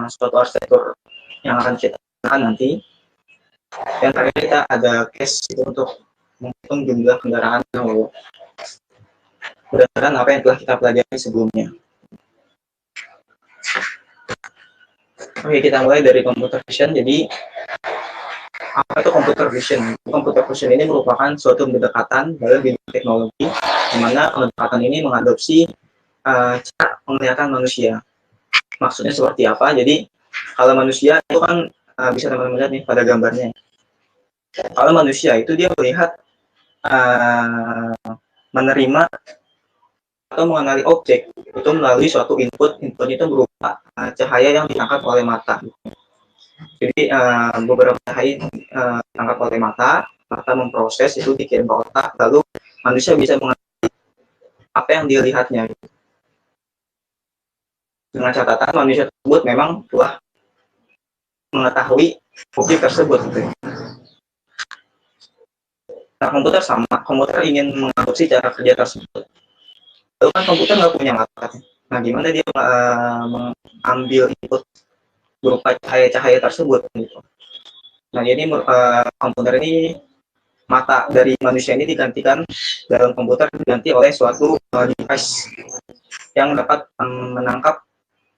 suatu arsitektur yang akan kita gunakan nanti. Dan terakhir kita ada case itu untuk menghitung jumlah kendaraan yang lewat berdasarkan apa yang telah kita pelajari sebelumnya. Oke, kita mulai dari computer vision. Jadi apa itu computer vision? Computer vision ini merupakan suatu pendekatan dalam bidang teknologi, di mana pendekatan ini mengadopsi cara penglihatan manusia. Maksudnya seperti apa? Jadi kalau manusia itu kan bisa teman-teman lihat nih pada gambarnya. Kalau manusia itu dia melihat menerima atau mengenali objek itu melalui suatu input itu berupa cahaya yang ditangkap oleh mata. Jadi beberapa cahaya ditangkap oleh mata memproses itu dikirim ke otak, lalu manusia bisa mengenali apa yang dia lihatnya. Dengan catatan manusia tersebut memang telah mengetahui objek tersebut. Nah, komputer sama, komputer ingin mengadopsi cara kerja tersebut. Lalu kan komputer nggak punya mata. Nah, gimana dia mengambil input berupa cahaya-cahaya tersebut gitu. Nah, jadi komputer ini, mata dari manusia ini digantikan dalam komputer diganti oleh suatu device yang dapat menangkap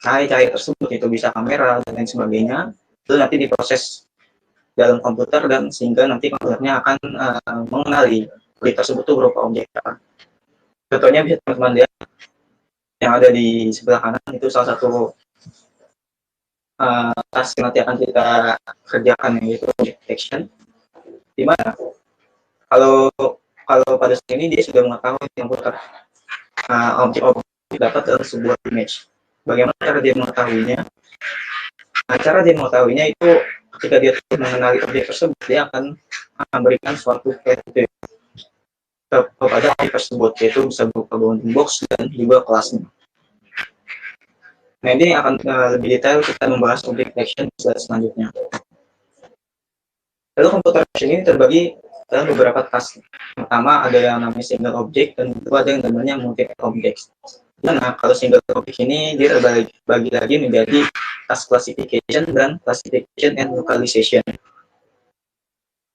cahaya-cahaya tersebut, itu bisa kamera dan lain sebagainya. Itu nanti diproses dalam komputer dan sehingga nanti komputernya akan mengenali objek tersebut itu berupa objek apa. Contohnya bisa teman-teman lihat yang ada di sebelah kanan, itu salah satu task yang nanti akan kita kerjakan, yaitu object detection. Dimana kalau pada saat ini dia sudah mengetahui komputer objek-objek dapat dalam sebuah image. Bagaimana cara dia mengetahuinya? Nah, cara dia mengetahuinya itu ketika dia mengenali objek tersebut, dia akan memberikan suatu value kepada objek tersebut, yaitu bisa berupa bounding box dan juga kelasnya. Nah, ini akan lebih detail kita membahas object detection selanjutnya. Lalu computer vision ini terbagi dalam beberapa task. Pertama ada yang namanya single object, dan kedua ada yang namanya multiple object. Nah, kalau single object ini dia terbagi lagi menjadi task classification dan classification and localization.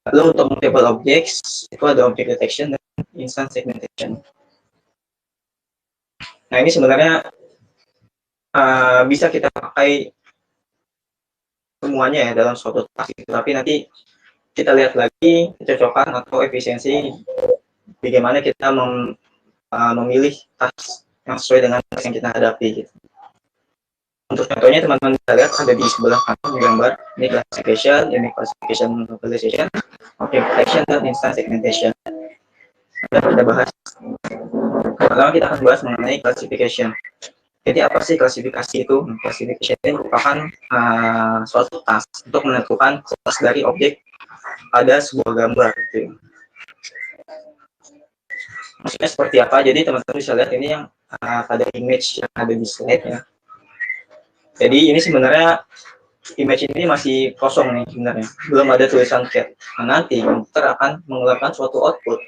Lalu untuk multiple objects itu ada object detection dan instance segmentation. Nah, ini sebenarnya bisa kita pakai semuanya ya dalam suatu task, tapi nanti kita lihat lagi kecocokan atau efisiensi bagaimana kita memilih task yang sesuai dengan task yang kita hadapi gitu. Untuk contohnya teman-teman bisa lihat ada di sebelah kanan di gambar, ini classification, localization, object detection, dan instance segmentation. Kita bahas. Pertama kita akan bahas mengenai classification. Jadi apa sih klasifikasi itu? Classification ini merupakan suatu task untuk menentukan kelas dari objek pada sebuah gambar. Gitu. Maksudnya seperti apa? Jadi teman-teman bisa lihat ini yang pada image yang ada di slide ya. Jadi ini sebenarnya image ini masih kosong nih sebenarnya, belum ada tulisan cat. Nah, nanti komputer akan mengeluarkan suatu output,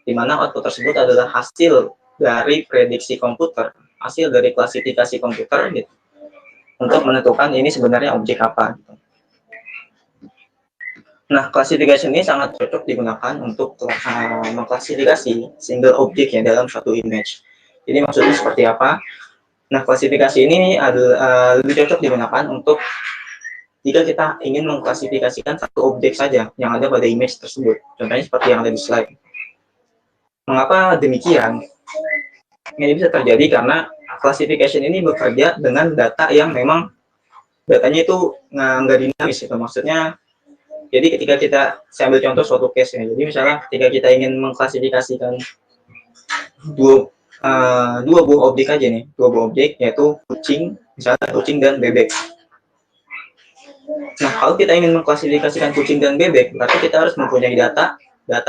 di mana output tersebut adalah hasil dari prediksi komputer, hasil dari klasifikasi komputer gitu, untuk menentukan ini sebenarnya objek apa. Gitu. Nah, classification ini sangat cocok digunakan untuk mengklasifikasi single object ya dalam suatu image. Jadi maksudnya seperti apa? Nah, klasifikasi ini adalah lebih cocok digunakan untuk jika kita ingin mengklasifikasikan satu objek saja yang ada pada image tersebut. Contohnya seperti yang ada di slide. Mengapa demikian? Ini bisa terjadi karena classification ini bekerja dengan data yang memang datanya itu nggak dinamis itu. Maksudnya, jadi ketika saya ambil contoh suatu case ya. Jadi misalnya ketika kita ingin mengklasifikasikan dua buah objek aja nih, dua buah objek yaitu kucing, misalnya kucing dan bebek. Nah, kalau kita ingin mengklasifikasikan kucing dan bebek, berarti kita harus mempunyai data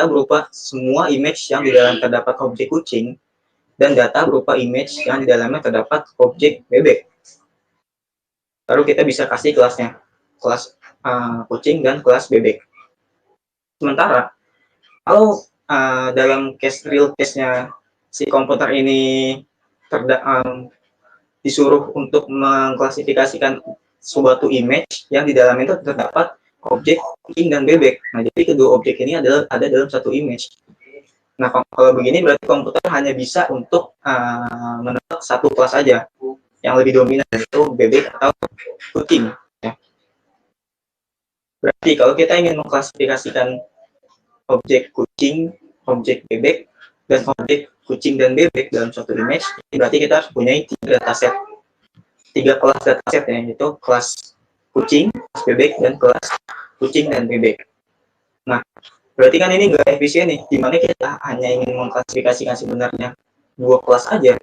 berupa semua image yang di dalam terdapat objek kucing dan data berupa image yang di dalamnya terdapat objek bebek. Baru kita bisa kasih kelasnya, kelas kucing dan kelas bebek. Sementara kalau dalam real case-nya si komputer ini disuruh untuk mengklasifikasikan suatu image yang di dalamnya itu terdapat objek kucing dan bebek. Nah, jadi kedua objek ini adalah ada dalam satu image. Nah, kalau begini berarti komputer hanya bisa untuk menebak satu kelas saja yang lebih dominan, yaitu bebek atau kucing. Ya. Berarti kalau kita ingin mengklasifikasikan objek kucing, objek bebek, dan objek kucing dan bebek dalam suatu image, berarti kita harus punya tiga kelas dataset ya, yaitu kelas kucing, kelas bebek, dan kelas kucing dan bebek. Nah, berarti kan ini nggak efisien nih, dimana kita hanya ingin mengklasifikasikan sebenarnya dua kelas aja,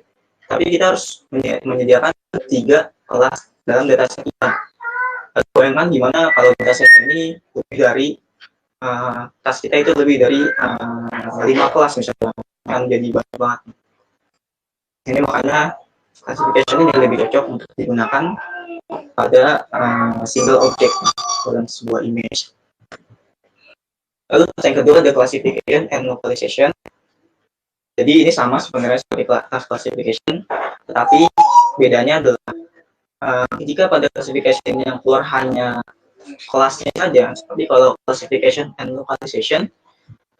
tapi kita harus menyediakan tiga kelas dalam dataset kita. Bayangkan gimana kalau dataset ini lebih dari tas kita itu lebih dari 5 kelas misalnya, kan jadi banyak banget. Ini makanya classification ini lebih cocok untuk digunakan pada single object dalam sebuah image. Lalu yang kedua ada classification and localization. Jadi ini sama sebenarnya seperti task classification, tetapi bedanya adalah jika pada classification yang keluar hanya kelasnya saja, seperti kalau classification and localization,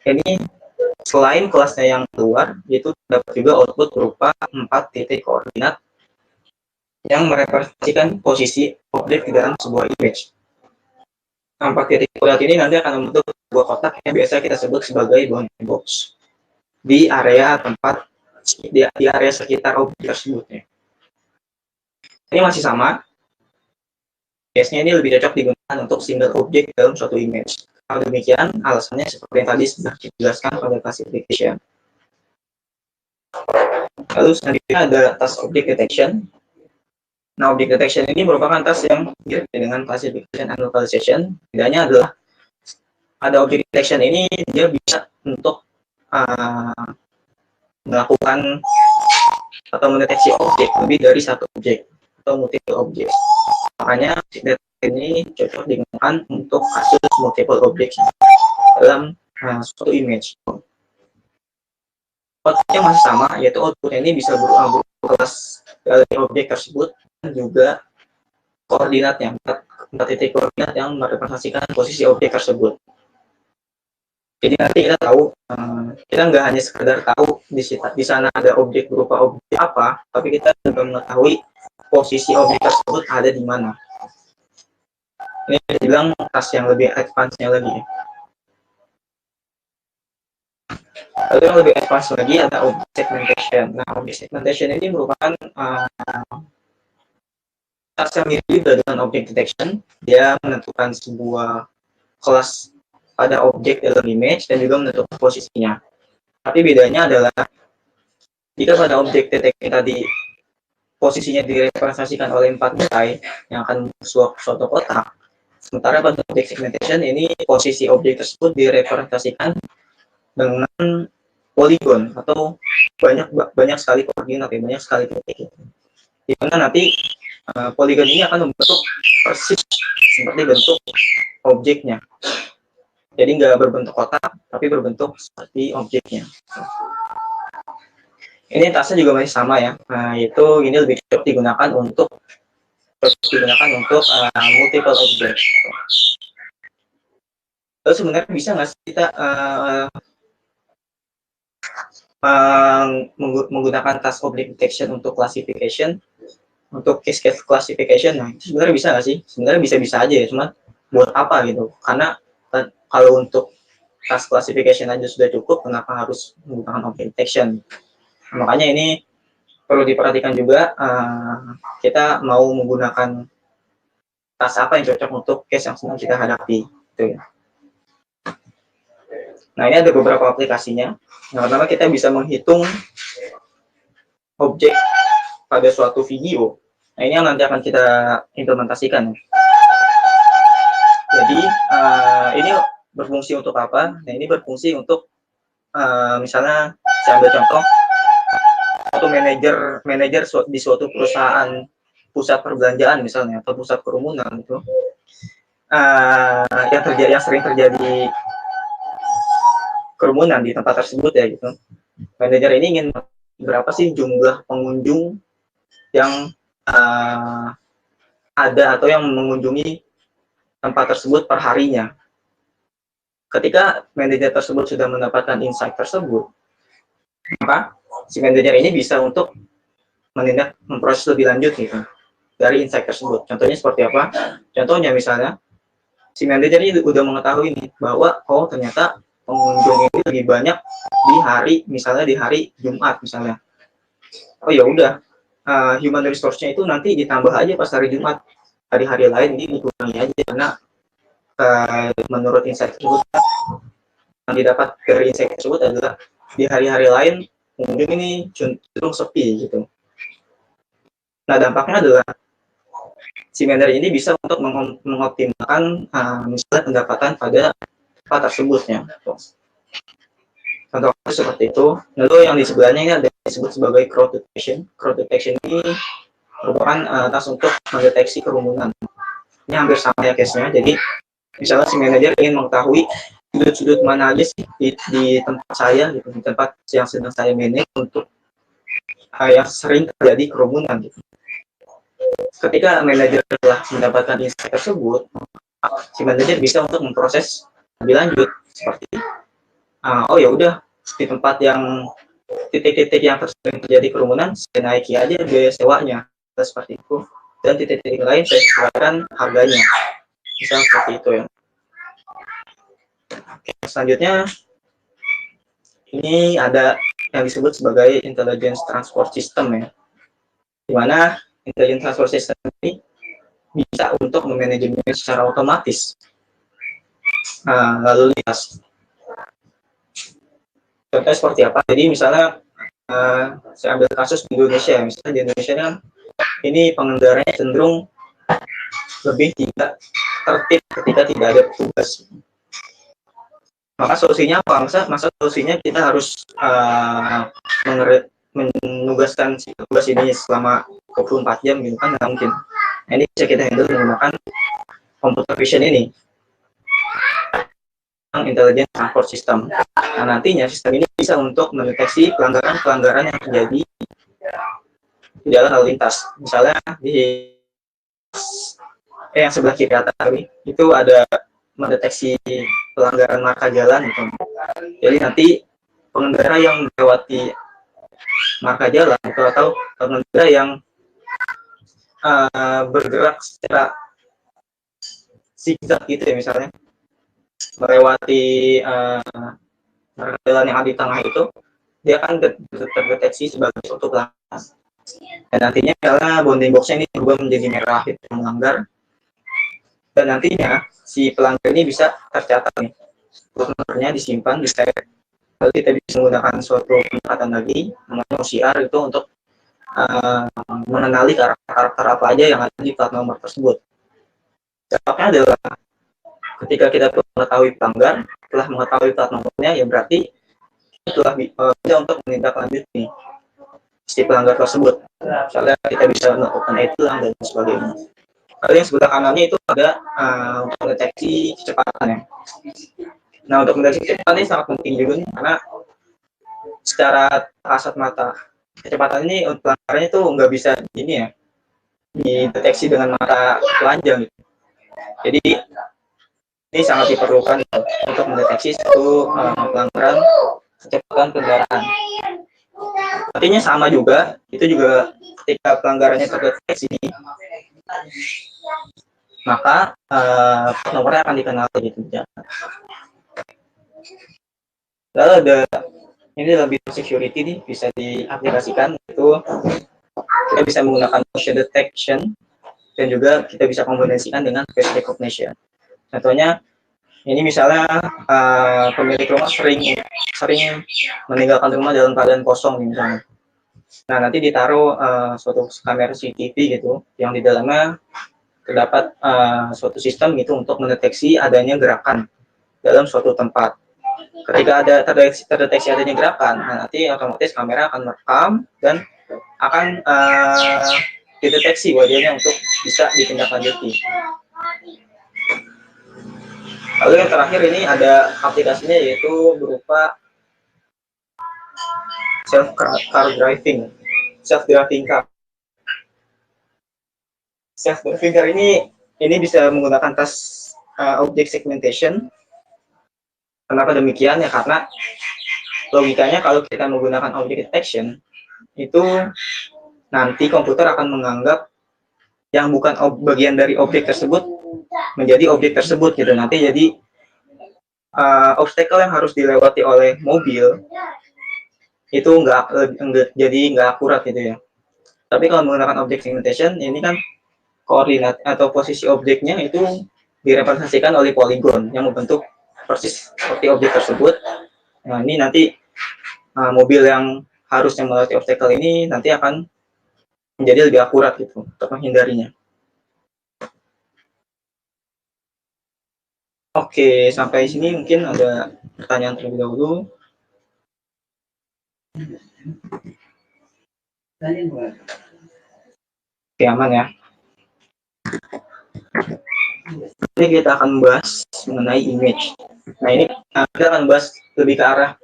ini selain kelasnya yang keluar, itu dapat juga output berupa 4 titik koordinat yang merepresentasikan posisi objek di dalam sebuah image. 4 titik koordinat ini nanti akan membentuk sebuah kotak yang biasa kita sebut sebagai bounding box di area tempat, di area sekitar objek tersebut. Ini masih sama. Case-nya ini lebih cocok digunakan untuk single object dalam suatu image. Kalau demikian, alasannya seperti yang tadi sudah dijelaskan pada classification. Lalu selanjutnya ada task object detection. Nah, object detection ini merupakan task yang mirip dengan classification and localization. Bedanya adalah pada object detection ini dia bisa untuk melakukan atau mendeteksi objek lebih dari satu objek atau multiple objek. Makanya ini cocok digunakan untuk kasus multiple objects dalam suatu image. Outputnya masih sama, yaitu outputnya ini bisa berupa kelas dari objek tersebut dan juga koordinatnya, 4 titik koordinat yang merepresentasikan posisi objek tersebut. Jadi nanti kita tahu, kita nggak hanya sekedar tahu di sana ada objek berupa objek apa, tapi kita juga mengetahui posisi objek tersebut ada di mana. Ini dibilang task yang lebih advance-nya lagi. Lalu yang lebih advance lagi ada object segmentation. Nah, object segmentation ini merupakan task yang mirip juga dengan object detection. Dia menentukan sebuah kelas pada objek dalam image dan juga menentukan posisinya. Tapi bedanya adalah jika pada objek detection tadi posisinya direpresentasikan oleh 4 nilai yang akan suatu kotak, sementara pada object segmentation ini posisi objek tersebut direpresentasikan dengan poligon atau banyak sekali koordinat, banyak sekali titik. Di mana nanti poligon ini akan membentuk persis seperti bentuk objeknya. Jadi nggak berbentuk kotak, tapi berbentuk seperti objeknya. Ini tasnya juga masih sama ya, yaitu ini lebih cocok digunakan untuk multiple object. Lalu sebenarnya bisa nggak sih kita menggunakan task object detection untuk classification, untuk case classification? Nah, itu sebenarnya bisa nggak sih? Sebenarnya bisa-bisa aja ya, cuma buat apa gitu? Karena kalau untuk task classification aja sudah cukup, kenapa harus menggunakan object detection? Nah, makanya ini perlu diperhatikan juga, kita mau menggunakan task apa yang cocok untuk case yang sedang kita hadapi. Gitu ya. Nah, ini ada beberapa aplikasinya. Yang pertama, kita bisa menghitung objek pada suatu video. Nah, ini yang nanti akan kita implementasikan. Jadi, ini berfungsi untuk apa? Nah, ini berfungsi untuk misalnya saya ambil contoh atau manajer di suatu perusahaan pusat perbelanjaan misalnya atau pusat kerumunan itu, yang sering terjadi kerumunan di tempat tersebut ya gitu. Manajer ini ingin berapa sih jumlah pengunjung yang uh, ada atau yang mengunjungi tempat tersebut per harinya. Ketika manajer tersebut sudah mendapatkan insight tersebut, maka si manajer ini bisa untuk menindak memproses lebih lanjut gitu dari insight tersebut. Contohnya seperti apa? Contohnya misalnya si manajer ini udah mengetahui nih bahwa oh ternyata pengunjung ini lebih banyak di hari misalnya di hari Jumat misalnya. Oh ya udah, human resource-nya itu nanti ditambah aja pas hari Jumat. Hari-hari lain ini dikurangi aja karena menurut insight tersebut yang didapat dari insight tersebut adalah di hari-hari lain pengunjung ini cenderung sepi gitu. Nah dampaknya adalah si manajer ini bisa untuk mengoptimalkan misalnya pendapatan pada tempat tersebutnya. Contoh seperti itu. Lalu yang di sebelahnya ini ada disebut sebagai crowd detection. Crowd detection ini merupakan tas untuk mendeteksi kerumunan. Ini hampir sama ya case-nya. Jadi misalnya si manajer ingin mengetahui sudut-sudut mana aja sih di tempat saya gitu, di tempat yang sedang saya manage untuk yang sering terjadi kerumunan gitu. Ketika manajer telah mendapatkan insight tersebut, si manajer bisa untuk memproses lebih lanjut seperti oh ya udah di tempat yang titik-titik yang sering terjadi kerumunan saya naiki aja biaya sewanya seperti itu, dan titik-titik lain saya sesuaikan harganya, misal seperti itu ya. Oke, selanjutnya ini ada yang disebut sebagai intelligence transport system ya, dimana intelligence transport system ini bisa untuk memanajemen secara otomatis lalu lintas. Contohnya seperti apa? Jadi misalnya saya ambil kasus di Indonesia, misalnya di Indonesia kan ini pengendaranya cenderung lebih tidak tertib ketika tidak ada petugas. Maka solusinya apa? Masa solusinya kita harus menugaskan si petugas ini selama 24 jam gitu kan nggak mungkin. Nah, ini bisa kita handle menggunakan computer vision ini, intelligent transport system. Nah, nantinya sistem ini bisa untuk mendeteksi pelanggaran-pelanggaran yang terjadi di dalam lalu lintas. Misalnya di yang sebelah kiri atas tadi itu ada mendeteksi pelanggaran marka jalan gitu. Jadi nanti pengendara yang melewati marka jalan atau pengendara yang bergerak secara zigzag gitu ya, misalnya melewati marka jalan yang ada di tengah itu, dia akan terdeteksi sebagai suatu pelanggaran. Dan nantinya karena bounding box-nya ini berubah menjadi merah itu melanggar, dan nantinya si pelanggar ini bisa tercatat nih, nomornya disimpan di save. Lalu kita bisa menggunakan suatu pendekatan lagi namanya OCR itu untuk mengenali karakter apa aja yang ada di plat nomor tersebut. Dampaknya adalah ketika kita mengetahui pelanggar, telah mengetahui plat nomornya, ya berarti telah bisa untuk menindaklanjuti si pelanggar tersebut. Misalnya kita bisa melakukan e-tilang dan sebagainya. Lalu yang sebelah kanannya itu ada untuk mendeteksi kecepatan ya. Nah untuk mendeteksi kecepatan ini sangat penting juga nih, karena secara kasat mata kecepatan ini pelanggarannya itu nggak bisa ini ya dideteksi dengan mata telanjang gitu. Jadi ini sangat diperlukan untuk mendeteksi satu pelanggaran kecepatan kendaraan. Artinya sama juga, itu juga ketika pelanggarannya terdeteksi, maka nomornya akan dikenal gitu ya. Lalu ada ini lebih security nih, bisa diaplikasikan itu kita bisa menggunakan motion detection dan juga kita bisa kombinasikan dengan face recognition. Contohnya ini misalnya pemilik rumah sering meninggalkan rumah dalam keadaan kosong misalnya. Nah nanti ditaruh suatu kamera CCTV gitu yang di dalamnya terdapat suatu sistem gitu untuk mendeteksi adanya gerakan dalam suatu tempat. Ketika ada terdeteksi adanya gerakan, nah nanti otomatis kamera akan merekam dan akan dideteksi wajahnya untuk bisa ditindaklanjuti. Lalu yang terakhir ini ada aplikasinya, yaitu berupa self driving car. self-driving finger ini bisa menggunakan task object segmentation. Kenapa demikian? Ya karena logikanya kalau kita menggunakan object detection itu nanti komputer akan menganggap yang bukan bagian dari objek tersebut menjadi objek tersebut gitu. Nanti jadi obstacle yang harus dilewati oleh mobil itu jadi nggak akurat gitu ya. Tapi kalau menggunakan object segmentation ini kan koordinat atau posisi objeknya itu direpresentasikan oleh poligon yang membentuk persis seperti objek tersebut. Nah ini nanti mobil yang harusnya melewati obstacle ini nanti akan menjadi lebih akurat gitu untuk menghindarinya. Oke, sampai sini mungkin ada pertanyaan terlebih dahulu. Oke, aman ya. Ini kita akan membahas mengenai image. Nah ini kita akan bahas lebih ke arah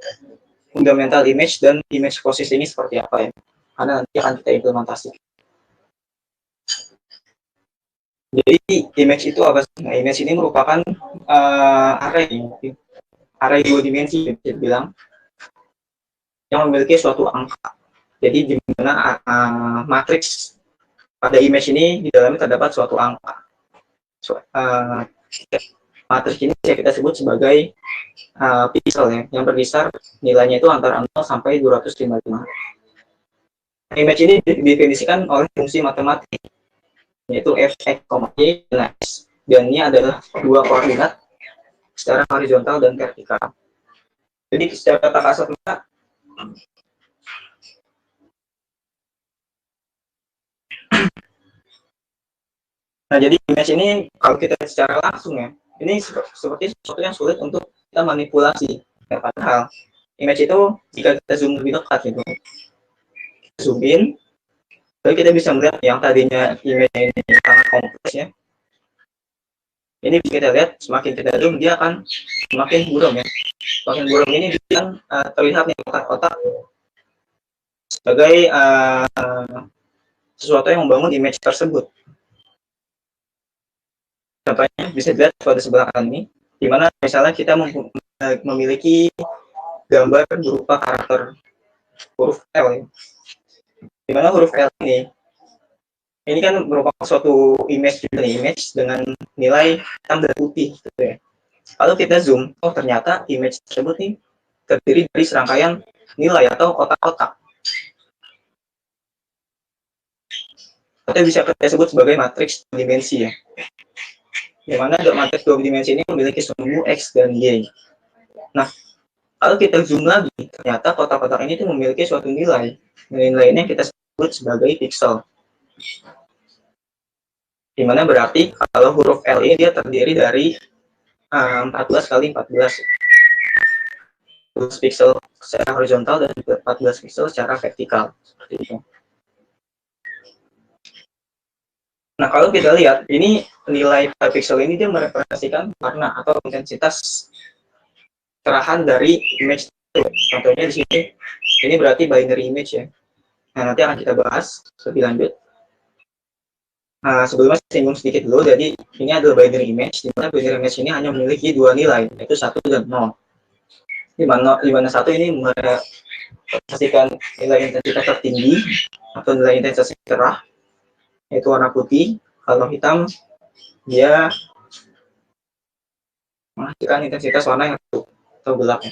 fundamental image dan image processing ini seperti apa ya. Karena nanti akan kita implementasi. Jadi image itu apa sih? Nah, image ini merupakan array dua dimensi bisa dibilang yang memiliki suatu angka. Jadi di mana matriks pada image ini di dalamnya terdapat suatu angka. Matriks ini kita sebut sebagai pixel ya, yang berkisar nilainya itu antara 0 sampai 255. Image ini didefinisikan oleh fungsi matematik yaitu f, x, y, dan x. Dan ini adalah dua koordinat secara horizontal dan vertikal. Jadi secara tak kasat mata nah jadi image ini kalau kita secara langsung ya, ini seperti sesuatu yang sulit untuk kita manipulasi. Ya, padahal image itu jika kita zoom lebih dekat gitu, kita zoom in, lalu kita bisa melihat yang tadinya image ini sangat kompleks ya. Ini bisa kita lihat semakin kita zoom dia akan semakin buram ya. Semakin buram ini dia terlihat nih kotak-kotak sebagai sesuatu yang membangun image tersebut. Contohnya bisa dilihat pada sebelah kanan ini, di mana misalnya kita memiliki gambar berupa karakter huruf L ya. Di mana huruf L ini kan merupakan suatu image juga nih, image dengan nilai hitam dan putih gitu ya. Kalau kita zoom, oh ternyata image tersebut nih terdiri dari serangkaian nilai atau kotak-kotak. Atau bisa kita sebut sebagai matriks dimensi ya. Di mana matriks dua dimensi ini memiliki sumbu X dan Y. Nah, kalau kita zoom lagi, ternyata kotak-kotak ini tuh memiliki suatu nilai. Nilai ini kita sebut sebagai pixel. Dimana berarti kalau huruf L ini dia terdiri dari 14 kali 14 pixel secara horizontal dan juga 14 pixel secara vertikal. Seperti itu. Nah, kalau kita lihat, ini nilai pixel ini dia merepresentasikan warna atau intensitas cerahan dari image. Contohnya di sini, ini berarti binary image ya. Nah, nanti akan kita bahas lebih lanjut. Nah, sebelumnya singgung sedikit dulu, jadi ini adalah binary image, di mana binary image ini hanya memiliki dua nilai, yaitu 1 dan 0. Di mana 1 ini merepresentasikan nilai intensitas tertinggi atau nilai intensitas cerah, yaitu warna putih. Kalau hitam dia menghasilkan intensitas warna yang atau gelap.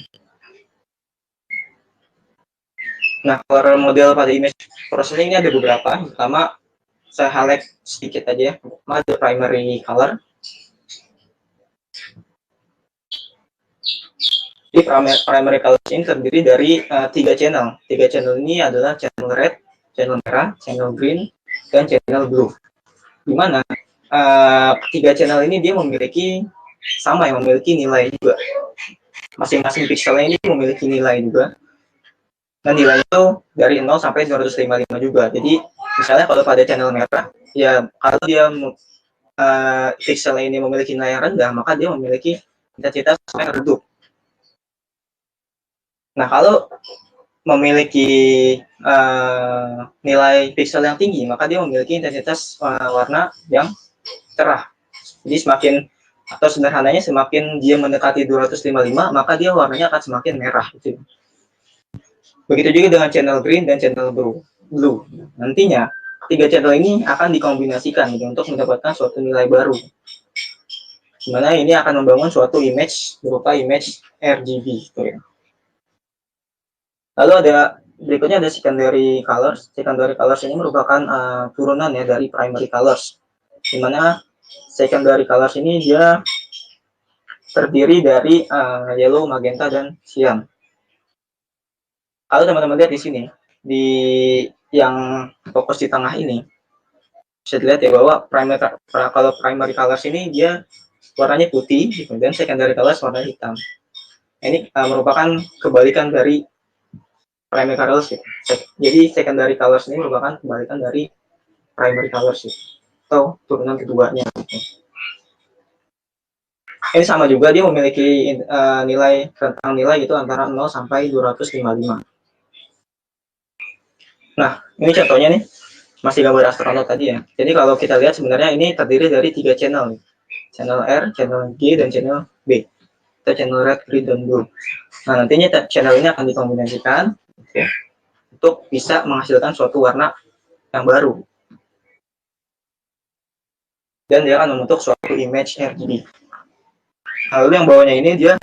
Nah, color model pada image processing ini ada beberapa. Pertama, saya highlight sedikit aja. Ada primary color. Di primary color ini terdiri dari 3 channel. 3 channel ini adalah channel red, channel merah, channel green, dan channel blue. Di mana 3 channel ini dia memiliki sama yang memiliki nilai juga. Masing-masing pixelnya ini memiliki nilai juga. Dan nilai itu dari 0 sampai 255 juga. Jadi misalnya kalau pada channel merah, ya kalau dia pixelnya ini memiliki nilai yang rendah, maka dia memiliki intensitas yang redup. Nah, kalau memiliki nilai pixel yang tinggi, maka dia memiliki intensitas warna yang cerah. Jadi semakin, atau sederhananya semakin dia mendekati 255, maka dia warnanya akan semakin merah. Gitu. Begitu juga dengan channel green dan channel blue. Nantinya tiga channel ini akan dikombinasikan gitu, untuk mendapatkan suatu nilai baru. Dimana ini akan membangun suatu image berupa image RGB. Gitu ya. Lalu berikutnya ada secondary colors. Secondary colors ini merupakan turunan ya dari primary colors. Dimana secondary colors ini dia terdiri dari yellow, magenta, dan cyan. Kalau teman-teman lihat di sini, di yang fokus di tengah ini, bisa dilihat ya bahwa kalau primary colors ini dia warnanya putih, dan secondary colors warna hitam. Ini merupakan kebalikan dari primary colors. Jadi secondary colors ini merupakan kebalikan dari primary colors atau turunan keduanya. Ini sama juga, dia memiliki rentang nilai itu antara 0 sampai 255. Nah, ini contohnya nih, masih gambar astronot tadi ya. Jadi kalau kita lihat sebenarnya ini terdiri dari 3 channel nih. Channel R, channel G, dan channel B. Kita channel red, green, dan blue. Nah, nantinya channel ini akan dikombinasikan untuk bisa menghasilkan suatu warna yang baru. Dan dia akan membentuk suatu image RGB. Lalu yang bawahnya ini dia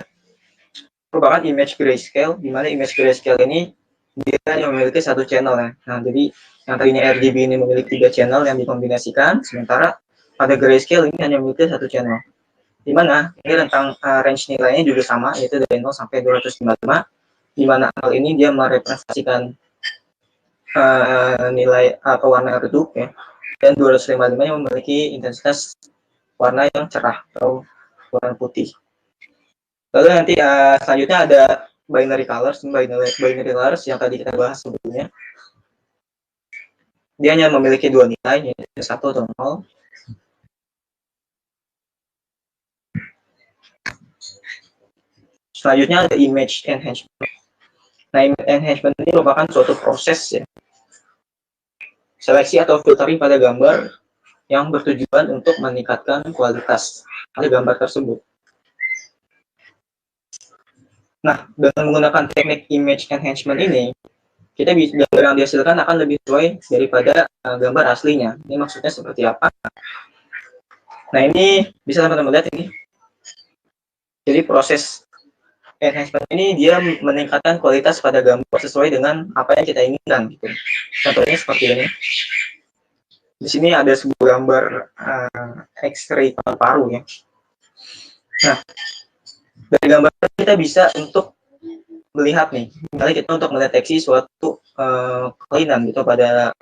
merupakan image grayscale, di mana image grayscale ini dia hanya memiliki satu channel ya. Nah, jadi yang tadinya RGB ini memiliki 3 channel yang dikombinasikan, sementara pada grayscale ini hanya memiliki satu channel. Di mana ini rentang range nilainya juga sama, yaitu dari 0 sampai 255, di mana hal ini dia merepresentasikan nilai atau warna redup ya, dan 255 yang memiliki intensitas warna yang cerah atau warna putih. Lalu nanti selanjutnya ada binary colors. Binary colors yang tadi kita bahas sebelumnya, dia hanya memiliki 2 nilai, yaitu 1 atau 0. Selanjutnya ada image enhancement. Nah, image enhancement ini merupakan suatu proses ya, seleksi atau filtering pada gambar yang bertujuan untuk meningkatkan kualitas pada gambar tersebut. Nah, dengan menggunakan teknik image enhancement ini, kita bisa, gambar yang dihasilkan akan lebih sesuai daripada gambar aslinya. Ini maksudnya seperti apa? Nah, ini bisa teman-teman lihat ini. Jadi proses enhancement ini dia meningkatkan kualitas pada gambar sesuai dengan apa yang kita inginkan. Gitu. Contohnya seperti ini. Di sini ada sebuah gambar X-ray paru-paru ya. Nah, dari gambar kita bisa untuk melihat nih, misalnya kita untuk mendeteksi suatu kelainan gitu pada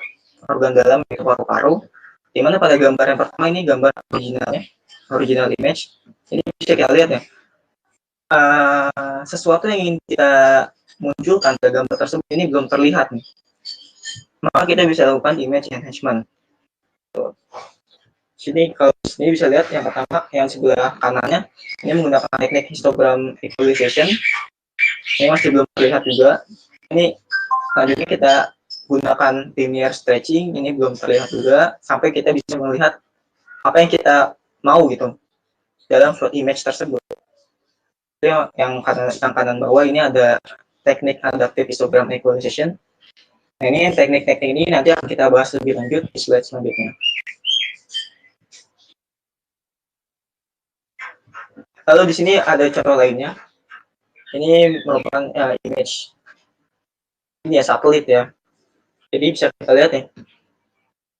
organ dalam yaitu paru-paru, di mana pada gambar yang pertama ini gambar originalnya, original image. Ini bisa kita lihat ya, sesuatu yang ingin kita munculkan pada gambar tersebut ini belum terlihat nih. Maka kita bisa lakukan image enhancement. Sini kalau sini bisa lihat yang pertama, yang sebelah kanannya ini menggunakan teknik histogram equalization. Ini masih belum terlihat juga. Ini selanjutnya kita gunakan linear stretching, ini belum terlihat juga, sampai kita bisa melihat apa yang kita mau gitu dalam suatu image tersebut. Yang kanan bawah ini ada teknik adaptive histogram equalization. Nah, ini teknik-teknik ini nanti akan kita bahas lebih lanjut di slide selanjutnya. Lalu di sini ada contoh lainnya. Ini merupakan image ini ya, satelit ya. Jadi bisa kita lihat nih,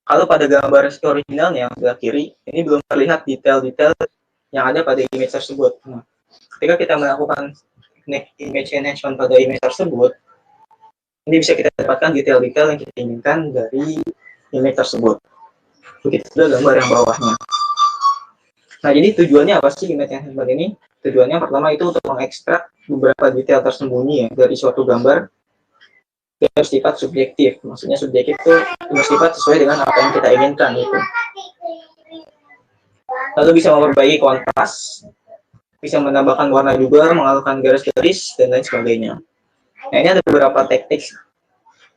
kalau pada gambar originalnya yang sebelah kiri, ini belum terlihat detail-detail yang ada pada image tersebut. Nah, ketika kita melakukan image enhancement pada image tersebut, ini bisa kita dapatkan detail-detail yang kita inginkan dari image tersebut. Begitu juga gambar yang bawahnya. Nah, jadi tujuannya apa sih image enhancement ini? Tujuannya pertama itu untuk mengekstrak beberapa detail tersembunyi ya, dari suatu gambar yang bersifat subjektif. Maksudnya subjektif itu bersifat sesuai dengan apa yang kita inginkan gitu. Lalu bisa memperbaiki kontras, bisa menambahkan warna juga, mengalihkan garis-garis, dan lain sebagainya. Nah, ini ada beberapa teknik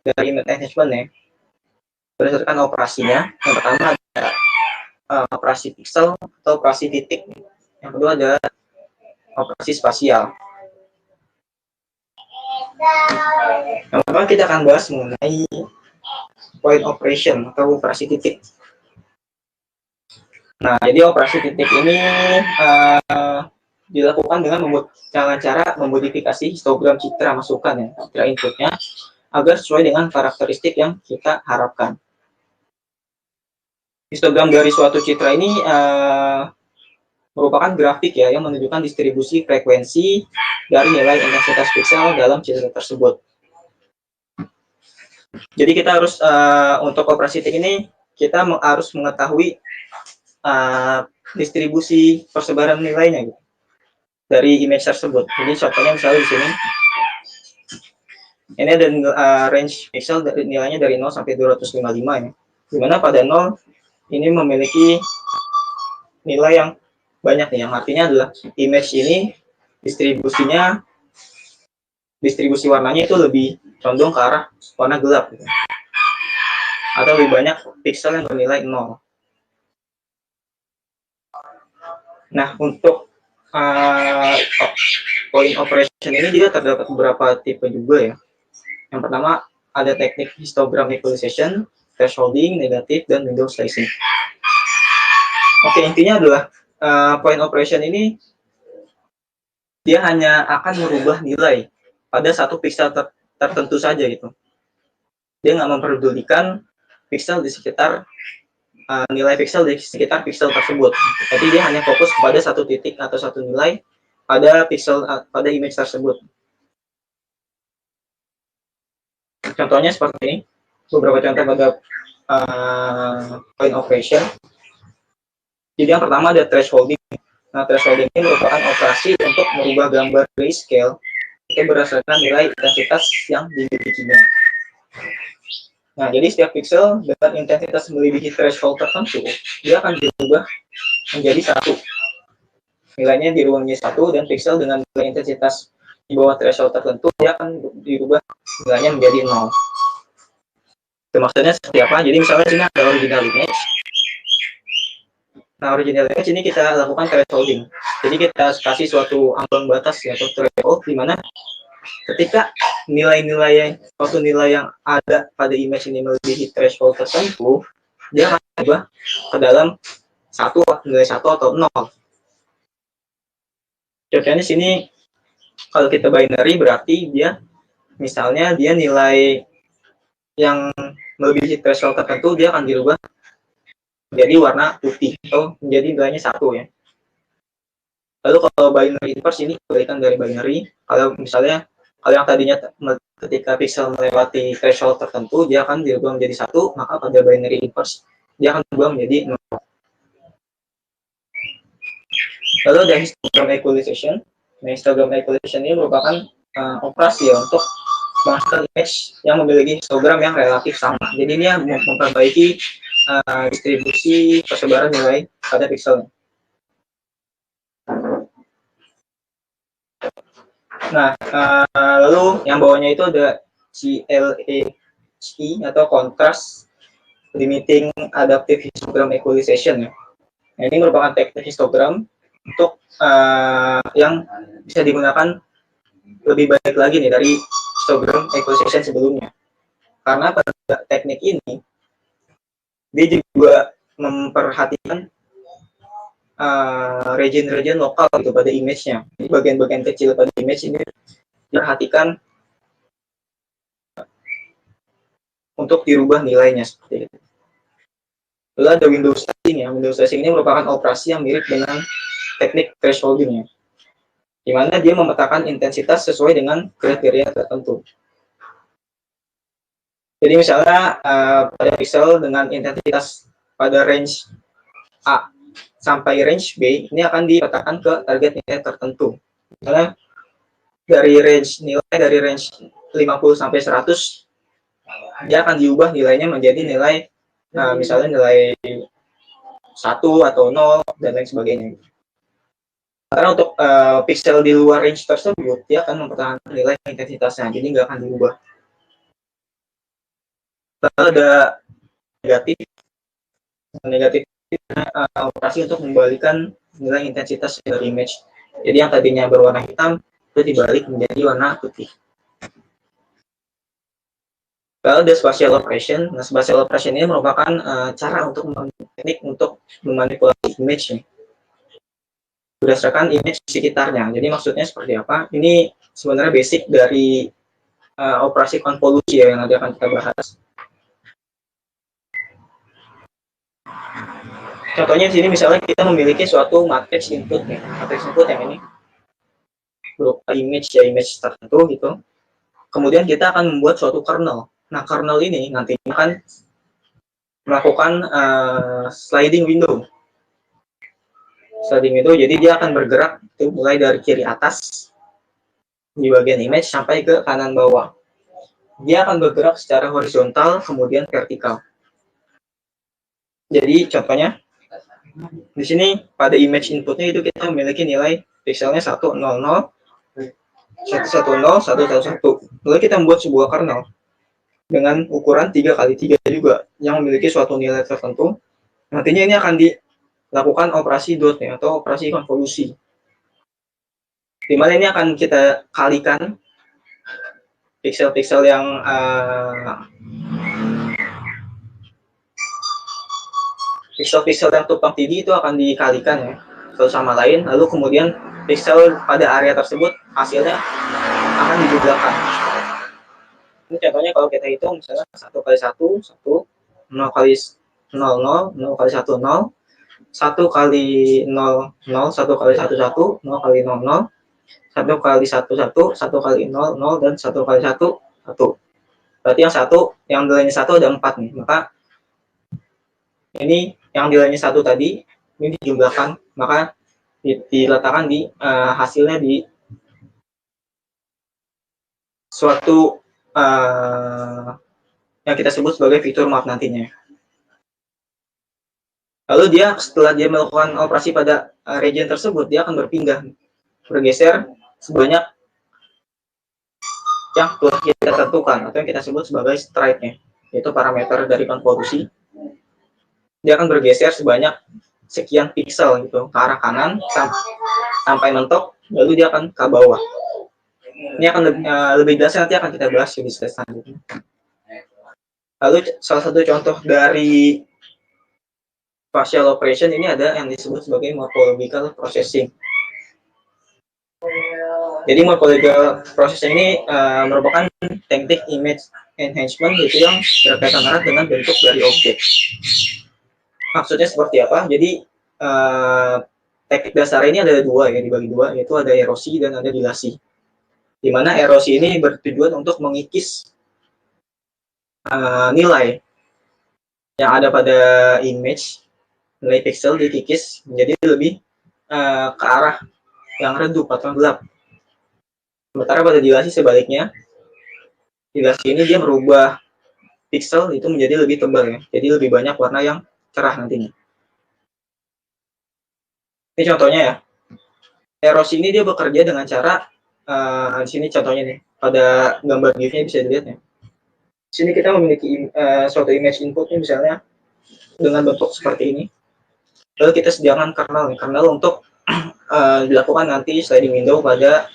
dari image management ya, berdasarkan operasinya. Yang pertama ada operasi pixel atau operasi titik. Yang kedua ada operasi spasial. Yang pertama kita akan bahas mengenai point operation atau operasi titik. Nah, jadi operasi titik ini dilakukan dengan cara memodifikasi histogram citra masukan ya, citra inputnya agar sesuai dengan karakteristik yang kita harapkan. Histogram dari suatu citra ini merupakan grafik ya yang menunjukkan distribusi frekuensi dari nilai intensitas pixel dalam citra tersebut. Jadi kita harus untuk operasi titik ini kita harus mengetahui distribusi persebaran nilainya gitu, dari image tersebut. Jadi contohnya misalnya di sini ini ada range pixel dari nilainya dari 0 sampai 255 ya. Dimana pada 0 ini memiliki nilai yang banyak nih, yang artinya adalah image ini distribusi warnanya itu lebih condong ke arah warna gelap gitu. Atau lebih banyak pixel yang bernilai 0. Nah, untuk point operation ini juga terdapat beberapa tipe juga ya. Yang pertama ada teknik histogram equalization, thresholding, negatif, dan window slicing. Oke, intinya adalah point operation ini dia hanya akan merubah nilai pada satu pixel tertentu saja gitu. Dia nggak memperdulikan pixel di sekitar nilai pixel di sekitar pixel tersebut. Jadi dia hanya fokus pada satu titik atau satu nilai pada pixel pada image tersebut. Contohnya seperti ini, beberapa contoh pada point operation. Jadi yang pertama ada thresholding. Nah, thresholding ini merupakan operasi untuk merubah gambar grayscale itu berdasarkan nilai intensitas yang dimilikinya. Nah, jadi setiap pixel dengan intensitas melebihi threshold tertentu, dia akan dirubah menjadi satu. Nilainya dirubah menjadi satu, dan pixel dengan nilai intensitas di bawah threshold tertentu, dia akan dirubah nilainya menjadi 0. Itu maksudnya seperti apa? Jadi misalnya sini ada original image. Nah, original image ini kita lakukan thresholding. Jadi kita kasih suatu ambang batas atau threshold di mana ketika nilai-nilai suatu nilai yang ada pada image ini melebihi threshold tertentu, dia akan berubah ke dalam nilai satu atau 0. Contohnya di sini kalau kita binary berarti dia misalnya dia nilai yang melebihi threshold tertentu dia akan dirubah menjadi warna putih atau menjadi nilainya 1 ya. Lalu kalau binary inverse ini kebalikan dari binary. Kalau misalnya kalau yang tadinya ketika pixel melewati threshold tertentu dia akan dirubah menjadi 1, maka pada binary inverse dia akan berubah menjadi 0. Lalu ada histogram equalization. Nah, histogram equalization ini merupakan operasi ya untuk menghasilkan image yang memiliki histogram yang relatif sama. Jadi ini memperbaiki distribusi persebaran nilai pada pixelnya. Nah, lalu yang bawahnya itu ada CLAHE atau Contrast Limiting Adaptive Histogram Equalization ya. Nah, ini merupakan teknik histogram untuk yang bisa digunakan lebih baik lagi nih dari histogram equalization sebelumnya. Karena pada teknik ini dia juga memperhatikan region-region lokal gitu pada image-nya. Jadi bagian-bagian kecil pada image ini diperhatikan untuk dirubah nilainya seperti itu. Lalu ada window slicing ya. Window slicing ini merupakan operasi yang mirip dengan teknik thresholding ya, di mana dia memetakan intensitas sesuai dengan kriteria tertentu. Jadi misalnya pada pixel dengan intensitas pada range A sampai range B ini akan dipetakan ke target nilai tertentu. Misalnya dari range 50 sampai 100 dia akan diubah nilainya menjadi nilai misalnya nilai 1 atau 0 dan lain sebagainya. Karena untuk pixel di luar range tersebut, dia akan mempertahankan nilai intensitasnya, jadi nggak akan diubah. Lalu ada negatif. Negatif operasi untuk membalikan nilai intensitas dari image. Jadi yang tadinya berwarna hitam, itu dibalik menjadi warna putih. Lalu ada spatial operation. Nah, spatial operation ini merupakan cara untuk teknik untuk memanipulasi image berdasarkan image sekitarnya. Jadi maksudnya seperti apa? Ini sebenarnya basic dari operasi konvolusi ya, yang nanti akan kita bahas. Contohnya di sini misalnya kita memiliki suatu matriks input nih, matriks input yang ini berupa image ya, image tertentu gitu. Kemudian kita akan membuat suatu kernel. Nah, kernel ini nantinya akan melakukan sliding window. Sliding window, jadi dia akan bergerak itu mulai dari kiri atas di bagian image sampai ke kanan bawah. Dia akan bergerak secara horizontal kemudian vertikal. Jadi contohnya di sini pada image inputnya itu kita memiliki nilai pixelnya 100, 110, 111. Lalu kita membuat sebuah kernel dengan ukuran 3x3 juga yang memiliki suatu nilai tertentu. Nantinya ini akan dilakukan operasi dot ya, atau operasi konvolusi. Di mana ini akan kita kalikan pixel-pixel yang pixel-pixel yang tumpang tindih itu akan dikalikan ya satu sama lain, lalu kemudian pixel pada area tersebut hasilnya akan dijumlahkan. Ini contohnya kalau kita hitung misalnya 1 kali 1, 1, 0 kali 0, 0, 0 kali 1, 0, 1 kali 0, 0, 1 kali 1, 1, 0 kali 0, 0, 1 kali 1, 1, 1 kali 0, 0, dan 1 kali 1, 1. Berarti yang nilainya 1 ada 4 nih, maka ini yang nilainya 1 tadi, ini dijumlahkan, maka diletakkan di hasilnya di suatu yang kita sebut sebagai fitur map nantinya. Lalu dia setelah dia melakukan operasi pada region tersebut, dia akan bergeser sebanyak yang telah kita tentukan atau yang kita sebut sebagai stride-nya, yaitu parameter dari konvolusi. Dia akan bergeser sebanyak sekian pixel gitu ke arah kanan sampai mentok, lalu dia akan ke bawah. Ini akan lebih jelasnya nanti akan kita bahas di slide selanjutnya. Lalu salah satu contoh dari spatial operation ini ada yang disebut sebagai morphological processing. Jadi morphological processing ini merupakan teknik image enhancement gitu yang berkaitan erat dengan bentuk dari objek. Maksudnya seperti apa? Jadi teknik dasar ini ada dua ya, dibagi dua, yaitu ada erosi dan ada dilasi. Di mana erosi ini bertujuan untuk mengikis nilai yang ada pada image, nilai pixel dikikis menjadi lebih ke arah yang redup atau gelap. Sementara pada dilasi sebaliknya, dilasi ini dia merubah pixel itu menjadi lebih tebal ya, jadi lebih banyak warna yang cerah nantinya. Ini contohnya ya. Erosi ini dia bekerja dengan cara di sini contohnya nih, pada gambar GIF-nya bisa dilihat ya. Di sini kita memiliki suatu image input misalnya dengan bentuk seperti ini. Lalu kita sediakan kernel untuk dilakukan nanti sliding window pada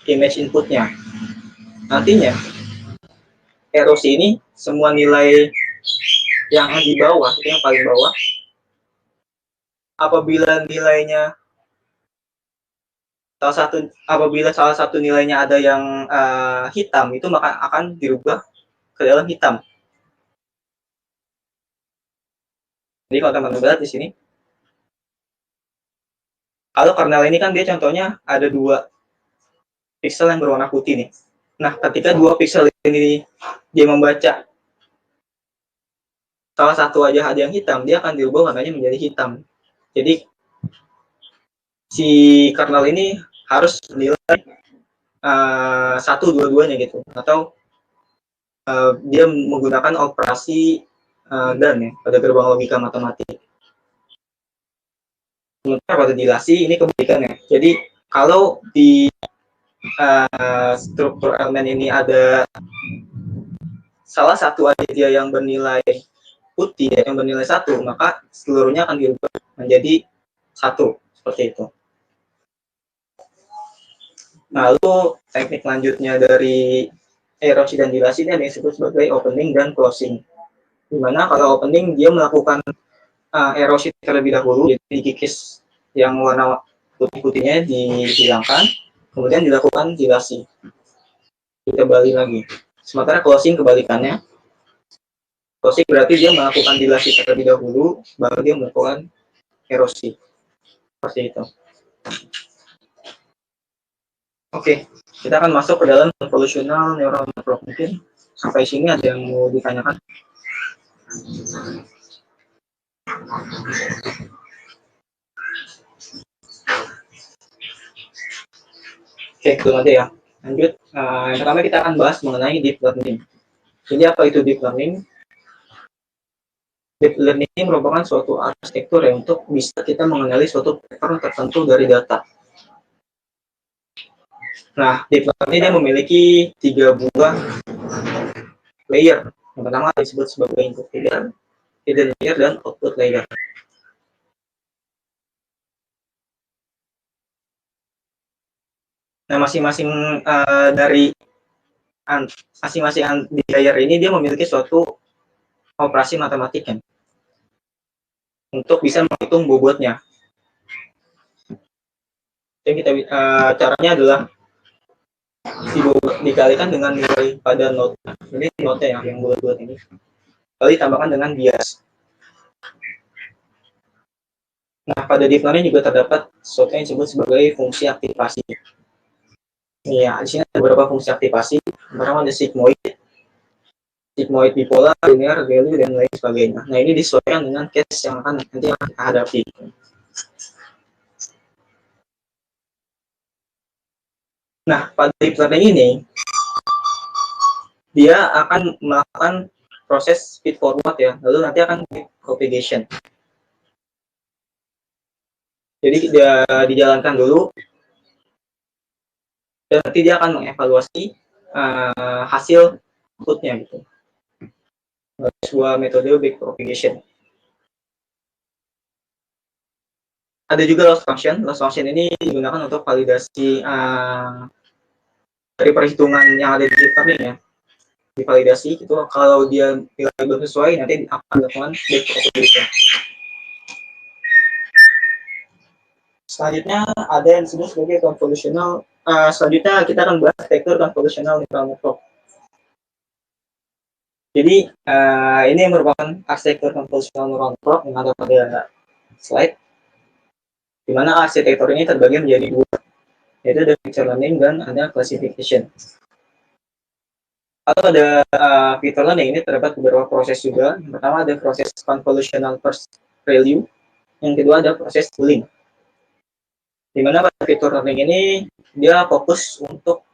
image inputnya. Nantinya erosi ini semua nilai yang di bawah, itu yang paling bawah, apabila salah satu nilainya ada yang hitam, itu maka akan dirubah ke dalam hitam. Jadi kalau teman-teman lihat di sini, kalau kernel ini kan dia contohnya ada 2 pixel yang berwarna putih nih. Nah, ketika 2 pixel ini dia membaca salah satu aja ada yang hitam, dia akan dirubah warnanya menjadi hitam. Jadi si kernel ini harus menilai satu dua-duanya gitu, atau dia menggunakan operasi dan ya pada gerbang logika matematik. Sementara pada dilasi ini kebalikannya. Jadi kalau di struktur elemen ini ada salah satu aditya yang bernilai putih yang bernilai 1, maka seluruhnya akan diubah menjadi 1 seperti itu. Lalu teknik lanjutnya dari erosi dan dilasi ini ada yang disebut sebagai opening dan closing. Dimana kalau opening dia melakukan erosi terlebih dahulu, jadi dikikis yang warna putih-putihnya dihilangkan, kemudian dilakukan dilasi, ditebali lagi. Sementara closing kebalikannya, closing berarti dia melakukan dilasi terlebih dahulu, baru dia melakukan erosi, seperti itu. Oke, kita akan masuk ke dalam convolutional neural network. Mungkin sampai sini ada yang mau ditanyakan? Oke, itu aja ya. Lanjut, yang pertama kita akan bahas mengenai deep learning. Jadi apa itu deep learning? Deep learning ini merupakan suatu arsitektur yang untuk bisa kita mengenali suatu pattern tertentu dari data. Nah, deep learning dia memiliki 3 buah layer. Yang pertama disebut sebagai input layer, hidden layer, dan output layer. Nah, masing-masing dari masing-masing di layer ini dia memiliki suatu operasi matematika untuk bisa menghitung bobotnya. Jadi kita caranya adalah dikalikan dengan nilai pada node. Ini node yang bulat-bulat ini. Lalu ditambahkan dengan bias. Nah, pada deep learning juga terdapat sesuatu yang disebut sebagai fungsi aktivasi. Ya, di sini ada beberapa fungsi aktivasi. Pertama ada sigmoid bipolar, linear, value, dan lain sebagainya. Nah, ini disesuaikan dengan case yang akan nanti kita hadapi. Nah, pada deep learning ini, dia akan melakukan proses feed forward ya, lalu nanti akan propagation. Jadi dia dijalankan dulu, dan nanti dia akan mengevaluasi hasil outputnya gitu. Sebuah metode backpropagation. Ada juga loss function. Loss function ini digunakan untuk validasi dari perhitungan yang ada di deep learning ya. Divalidasi itu kalau dia nilai belum sesuai nanti akan dilakukan backpropagation. Selanjutnya ada yang disebut sebagai convolutional. Selanjutnya kita akan bahas arsitektur convolutional neural network. Jadi ini merupakan arsitektur convolutional neural network yang ada pada slide, di mana arsitektur ini terbagi menjadi 2, yaitu ada feature learning dan ada classification. Kalau ada feature learning ini terdapat beberapa proses juga. Yang pertama ada proses convolutional first value, yang kedua ada proses pooling. Di mana pada feature learning ini dia fokus untuk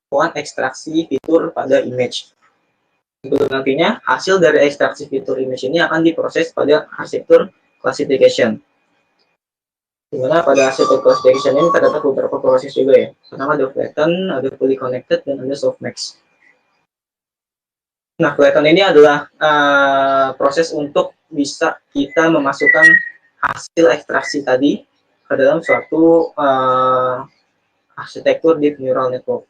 melakukan ekstraksi fitur pada image. Untuk nantinya hasil dari ekstraksi fitur image ini akan diproses pada arsitektur classification. Di mana pada arsitektur classification ini terdapat beberapa proses juga ya. Pertama ada flatten, ada fully connected, dan ada softmax. Nah, flatten ini adalah proses untuk bisa kita memasukkan hasil ekstraksi tadi ke dalam suatu arsitektur deep neural network.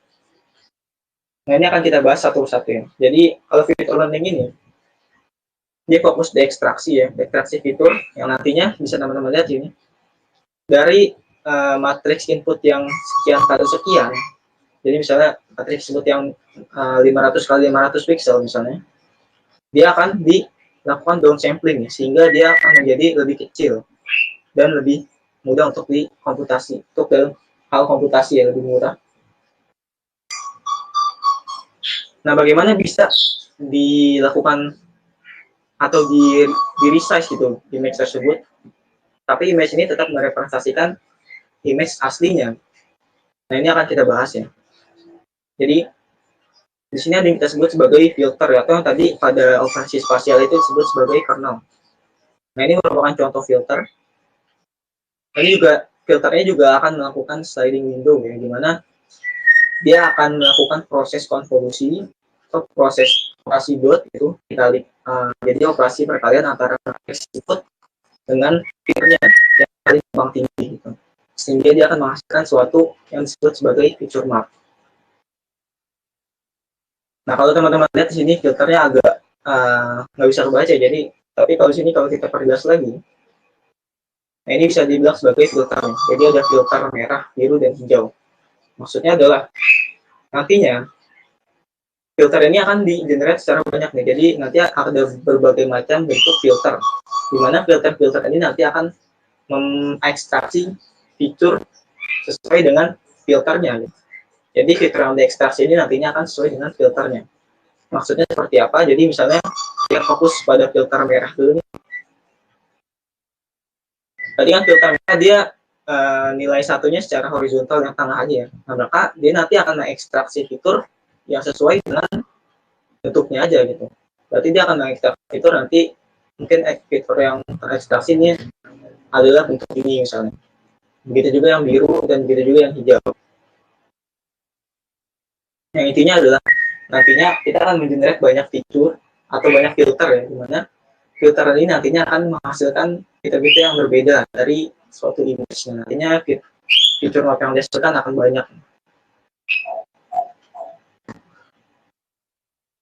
Nah, ini akan kita bahas satu persatu ya. Jadi, kalau feature learning ini, dia fokus di ekstraksi ya, ekstraksi fitur yang nantinya bisa teman-teman lihat ini. Dari matriks input yang sekian kali sekian, jadi misalnya matriks input yang 500 kali 500 pixel misalnya, dia akan dilakukan downsampling ya, sehingga dia akan menjadi lebih kecil dan lebih mudah untuk dikomputasi, untuk dalam hal komputasi ya lebih murah. Nah, bagaimana bisa dilakukan atau di resize gitu image tersebut, tapi image ini tetap merepresentasikan image aslinya. Nah, ini akan kita bahas ya. Jadi di sini ada yang kita sebut sebagai filter ya, atau tadi pada operasi spasial itu disebut sebagai kernel. Nah, ini merupakan contoh filter. Ini juga filternya juga akan melakukan sliding window ya, dimana dia akan melakukan proses konvolusi atau proses operasi dot itu dikali jadi operasi perkalian antara input dengan filternya yang paling kembang tinggi gitu. Sehingga dia akan menghasilkan suatu yang disebut sebagai feature map. Nah, kalau teman-teman lihat di sini filternya agak nggak bisa kebaca, jadi tapi kalau di sini kalau kita perjelas lagi, nah ini bisa dibilang sebagai filternya. Jadi ada filter merah, biru, dan hijau. Maksudnya adalah nantinya filter ini akan di-generate secara banyak nih. Jadi nanti ada berbagai macam bentuk filter. Di mana filter-filter ini nanti akan mengekstraksi fitur sesuai dengan filternya. Jadi fitur yang diekstraksi ini nantinya akan sesuai dengan filternya. Maksudnya seperti apa? Jadi misalnya kita fokus pada filter merah dulu nih. Tadi kan filter merah dia nilai satunya secara horizontal yang tengah aja ya. Nah, maka dia nanti akan mengekstraksi fitur yang sesuai dengan bentuknya aja gitu. Berarti dia akan mengekstraksi fitur nanti mungkin fitur yang terekstraksi ini adalah bentuk ini misalnya. Begitu juga yang biru dan begitu juga yang hijau. Yang intinya adalah nantinya kita akan mengenerate banyak fitur atau banyak filter ya, dimana filter ini nantinya akan menghasilkan fitur-fitur yang berbeda dari suatu image. Nantinya fitur map yang dihasilkan akan banyak.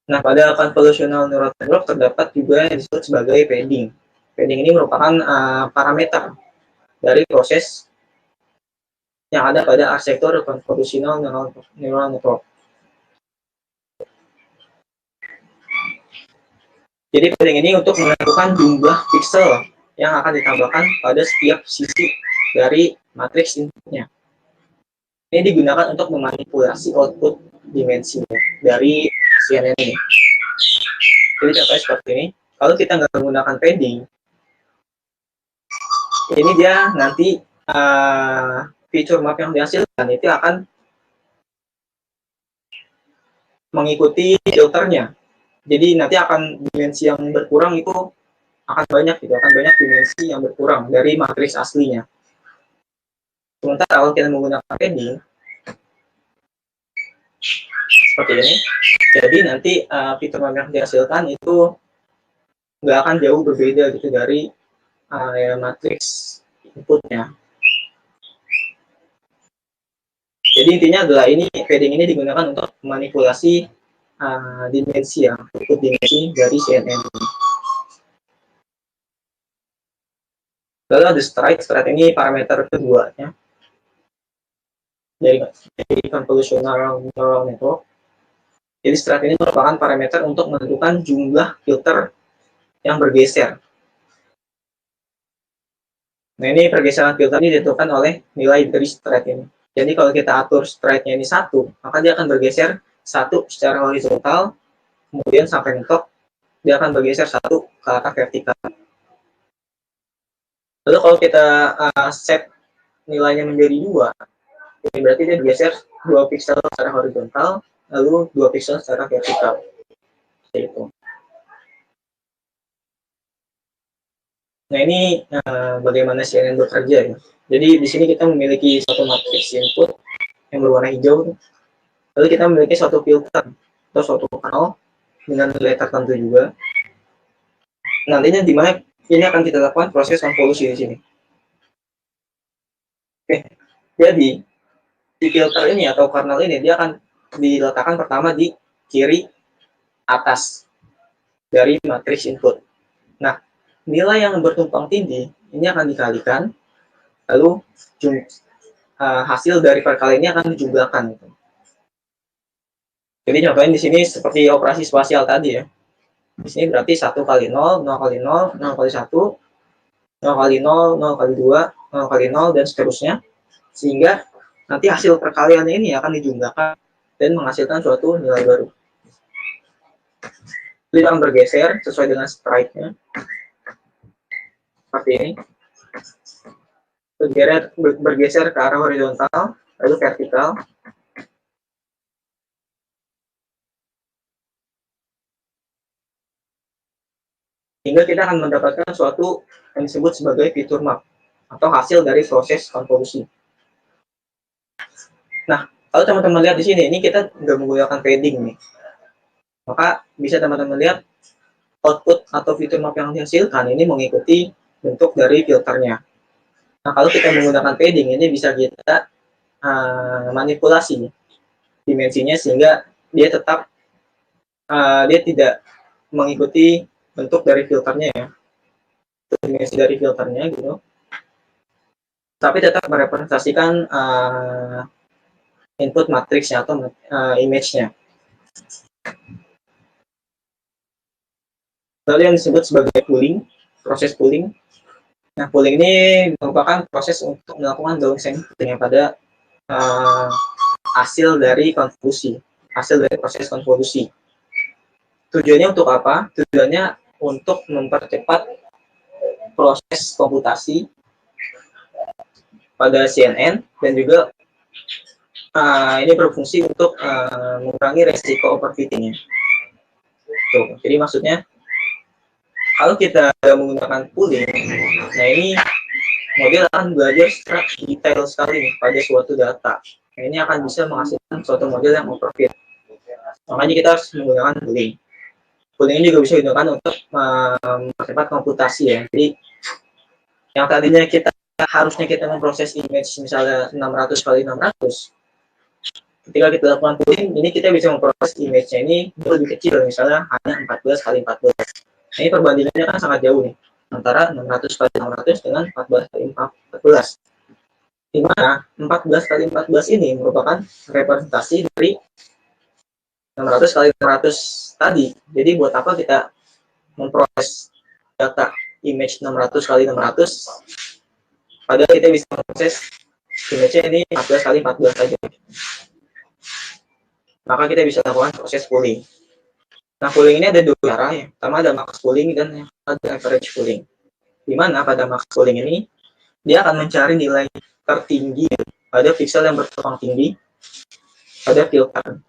Nah, pada convolutional neural network terdapat juga yang disebut sebagai padding. Padding ini merupakan parameter dari proses yang ada pada arsitektur convolutional neural network. Jadi padding ini untuk menentukan jumlah pixel yang akan ditambahkan pada setiap sisi dari matriks inputnya. Ini digunakan untuk memanipulasi output dimensi dari CNN ini. Jadi contohnya seperti ini. Kalau kita nggak menggunakan padding, ini dia nanti feature map yang dihasilkan itu akan mengikuti filternya. Jadi nanti akan dimensi yang berkurang itu akan banyak gitu, akan banyak dimensi yang berkurang dari matriks aslinya. Sementara kalau kita menggunakan padding seperti ini, jadi nanti fitur map yang dihasilkan itu nggak akan jauh berbeda gitu dari matriks inputnya. Jadi intinya adalah ini padding ini digunakan untuk manipulasi dimensi ya, input dimensi dari CNN. Lalu ada stride ini parameter keduanya dari convolutional neural network. Jadi stride ini merupakan parameter untuk menentukan jumlah filter yang bergeser. Nah, ini pergeseran filter ini ditentukan oleh nilai dari stride ini. Jadi kalau kita atur stride-nya ini 1, maka dia akan bergeser 1 secara horizontal, kemudian sampai mentok, dia akan bergeser 1 ke arah vertikal. Lalu kalau kita set nilainya menjadi 2, ini berarti dia bergeser 2 pixel secara horizontal, lalu 2 pixel secara vertikal. Seperti itu. Nah, ini bagaimana CNN bekerja ya. Jadi di sini kita memiliki satu matriks input yang berwarna hijau, lalu kita memiliki suatu filter atau suatu kanal dengan nilai tertentu juga. Nantinya di mana ini akan kita lakukan proses konvolusi di sini. Oke, jadi di filter ini atau kernel ini dia akan diletakkan pertama di kiri atas dari matriks input. Nah, nilai yang bertumpang tindih ini akan dikalikan, lalu hasil dari perkalian ini akan dijumlahkan. Jadi contohnya di sini seperti operasi spasial tadi ya. Di sini berarti 1 kali 0, 0 kali 0, 0 kali 1, 0 kali 0, 0 kali 2, 0 kali 0, dan seterusnya. Sehingga nanti hasil perkaliannya ini akan dijumlahkan dan menghasilkan suatu nilai baru. Jadi akan bergeser sesuai dengan stride-nya. Seperti ini. Bergeser ke arah horizontal, lalu vertikal. Hingga kita akan mendapatkan suatu yang disebut sebagai fitur map. atau hasil dari proses konvolusi. Nah, kalau teman-teman lihat di sini, ini kita nggak menggunakan padding nih, maka bisa teman-teman lihat output atau fitur map yang dihasilkan ini mengikuti bentuk dari filternya. Nah, kalau kita menggunakan padding, ini bisa kita manipulasi dimensinya sehingga dia tetap dia tidak mengikuti bentuk dari filternya ya, dimensi dari filternya gitu, tapi tetap merepresentasikan input matriksnya atau image-nya. Lalu yang disebut sebagai pooling, proses pooling. Nah, pooling ini merupakan proses untuk melakukan downsampling pada hasil dari konvolusi, hasil dari proses konvolusi. Tujuannya untuk apa? Tujuannya untuk mempercepat proses komputasi pada CNN dan juga ini berfungsi untuk mengurangi resiko overfitting-nya. Tuh, jadi maksudnya kalau kita menggunakan pooling, nah ini model akan belajar secara detail sekali nih pada suatu data. Nah, ini akan bisa menghasilkan suatu model yang overfit. Makanya kita harus menggunakan pooling. Pooling ini juga bisa digunakan untuk mempercepat komputasi ya. Jadi yang tadinya harusnya kita memproses image misalnya 600 kali 600, ketika kita lakukan pooling, ini kita bisa memproses image-nya ini lebih kecil, misalnya hanya 14 kali 14. Nah, ini perbandingannya kan sangat jauh nih, antara 600 kali 600 dengan 14 kali 14. Di mana 14 kali 14 ini merupakan representasi dari 600 kali 600 tadi. Jadi buat apa kita memproses data image 600 kali 600, padahal kita bisa memproses image-nya ini 14 kali 14 saja. Maka kita bisa lakukan proses pooling. Nah, pooling ini ada dua cara ya. Pertama ada max pooling dan yang ada average pooling. Di mana pada max pooling ini dia akan mencari nilai tertinggi pada pixel yang berkembang tinggi pada filter.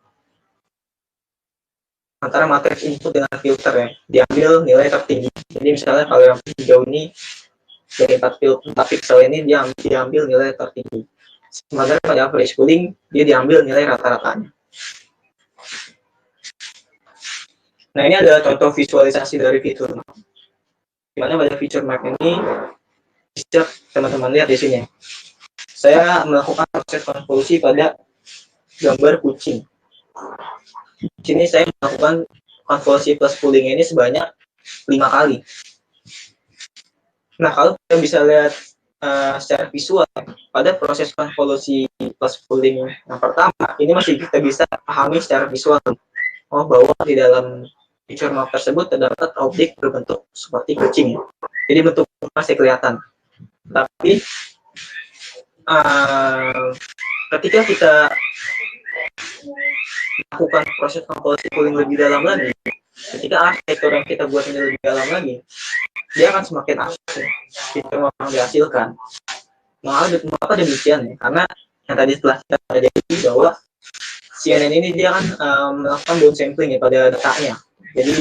Antara matriks input dengan filter ya, diambil nilai tertinggi. Jadi misalnya kalau yang hijau ini dari 4 pixel ini dia diambil nilai tertinggi. Sementara pada average pooling dia diambil nilai rata-ratanya. Nah, ini ada contoh visualisasi dari fitur map. Dimana pada fitur map ini bisa teman-teman lihat di sini. Saya melakukan proses konvolusi pada gambar kucing. Di sini saya melakukan konvolusi plus pooling ini sebanyak 5 kali. Nah, kalau kita bisa lihat secara visual pada proses konvolusi plus pooling yang pertama, ini masih kita bisa pahami secara visual. Oh, bahwa di dalam feature map tersebut terdapat objek berbentuk seperti kucing. Jadi bentuknya masih kelihatan. Tapi ketika kita melakukan proses konvolusi pooling lebih dalam lagi, ketika arsitektur yang kita buat ini lebih dalam lagi, dia akan semakin abstrak feature map yang dihasilkan. Mengapa demikian ya? Karena yang tadi setelah kita pelajari bahwa CNN ini dia akan melakukan downsampling ya pada datanya. Jadi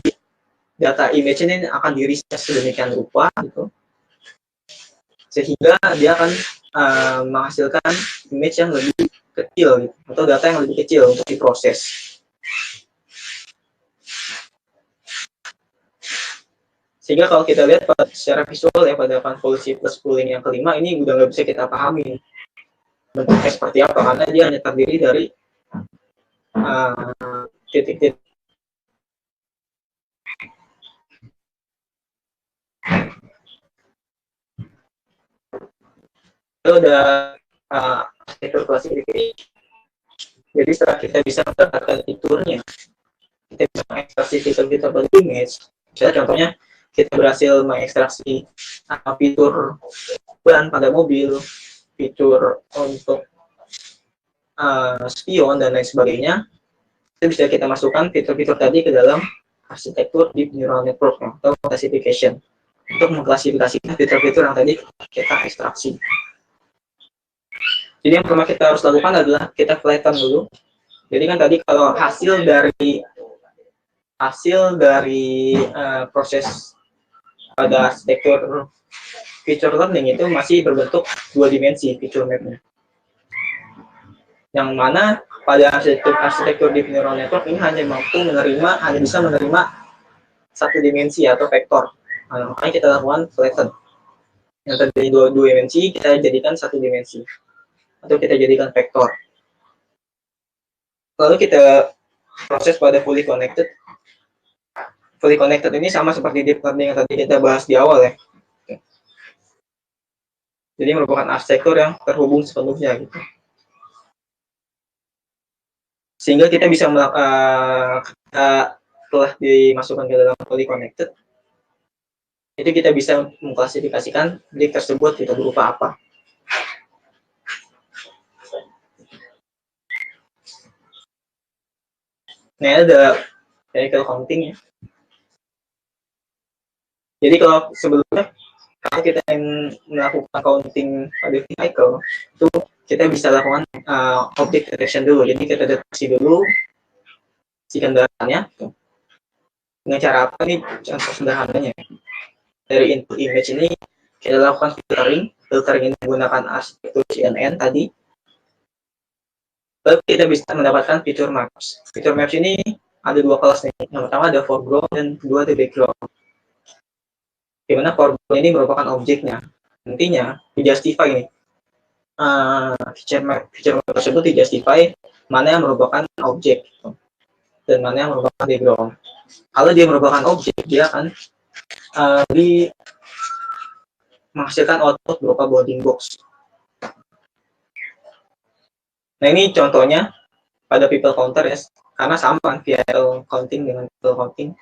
data image ini akan di-reset sedemikian rupa gitu, sehingga dia akan menghasilkan image yang lebih kecil gitu, atau data yang lebih kecil untuk diproses. Sehingga kalau kita lihat secara visual ya pada konvolusi plus pooling yang kelima ini udah nggak bisa kita pahami bentuknya seperti apa, karena dia hanya terdiri dari titik-titik. Itu ada arsitektur classification. Jadi setelah kita bisa mendapatkan fiturnya, kita bisa mengekstraksi fitur-fitur pada image. Misalnya contohnya kita berhasil mengekstraksi fitur ban pada mobil, fitur untuk spion dan lain sebagainya. Itu bisa kita masukkan fitur-fitur tadi ke dalam arsitektur deep neural network atau classification untuk mengklasifikasikan fitur-fitur yang tadi kita ekstraksi. Jadi yang pertama kita harus lakukan adalah kita flatten dulu. Jadi kan tadi kalau hasil dari proses pada arsitektur feature learning itu masih berbentuk 2 dimensi feature map-nya. Yang mana pada arsitektur deep neural network ini hanya bisa menerima 1 dimensi atau vektor. Makanya kita lakukan flatten. Yang tadi 2 dimensi kita jadikan 1 dimensi atau kita jadikan vektor. Lalu kita proses pada fully connected. Fully connected ini sama seperti deep learning yang tadi kita bahas di awal ya. Jadi merupakan arsitektur yang terhubung sepenuhnya gitu. Sehingga kita bisa telah dimasukkan ke dalam fully connected, itu kita bisa mengklasifikasikan objek tersebut itu berupa apa. Nah, ada vehicle counting ya. Jadi kalau sebelumnya kalau kita ingin melakukan counting pada vehicle, itu kita bisa lakukan object detection dulu. Jadi kita deteksi dulu si kendaraannya. Dengan cara apa nih? Contoh sederhananya. Dari input image ini kita lakukan filtering. Filtering ini menggunakan arsitektur CNN tadi. Lalu kita bisa mendapatkan feature maps. Feature maps ini ada 2 kelas nih. Yang pertama ada foreground dan kedua ada background. Di mana foreground ini merupakan objeknya. Nantinya dijustify nih. Feature map tersebut dijustify mana yang merupakan objek dan mana yang merupakan background. Kalau dia merupakan objek, dia akan menghasilkan output berupa bounding box. Nah, ini contohnya pada people counter ya, karena sama vehicle counting dengan people counting.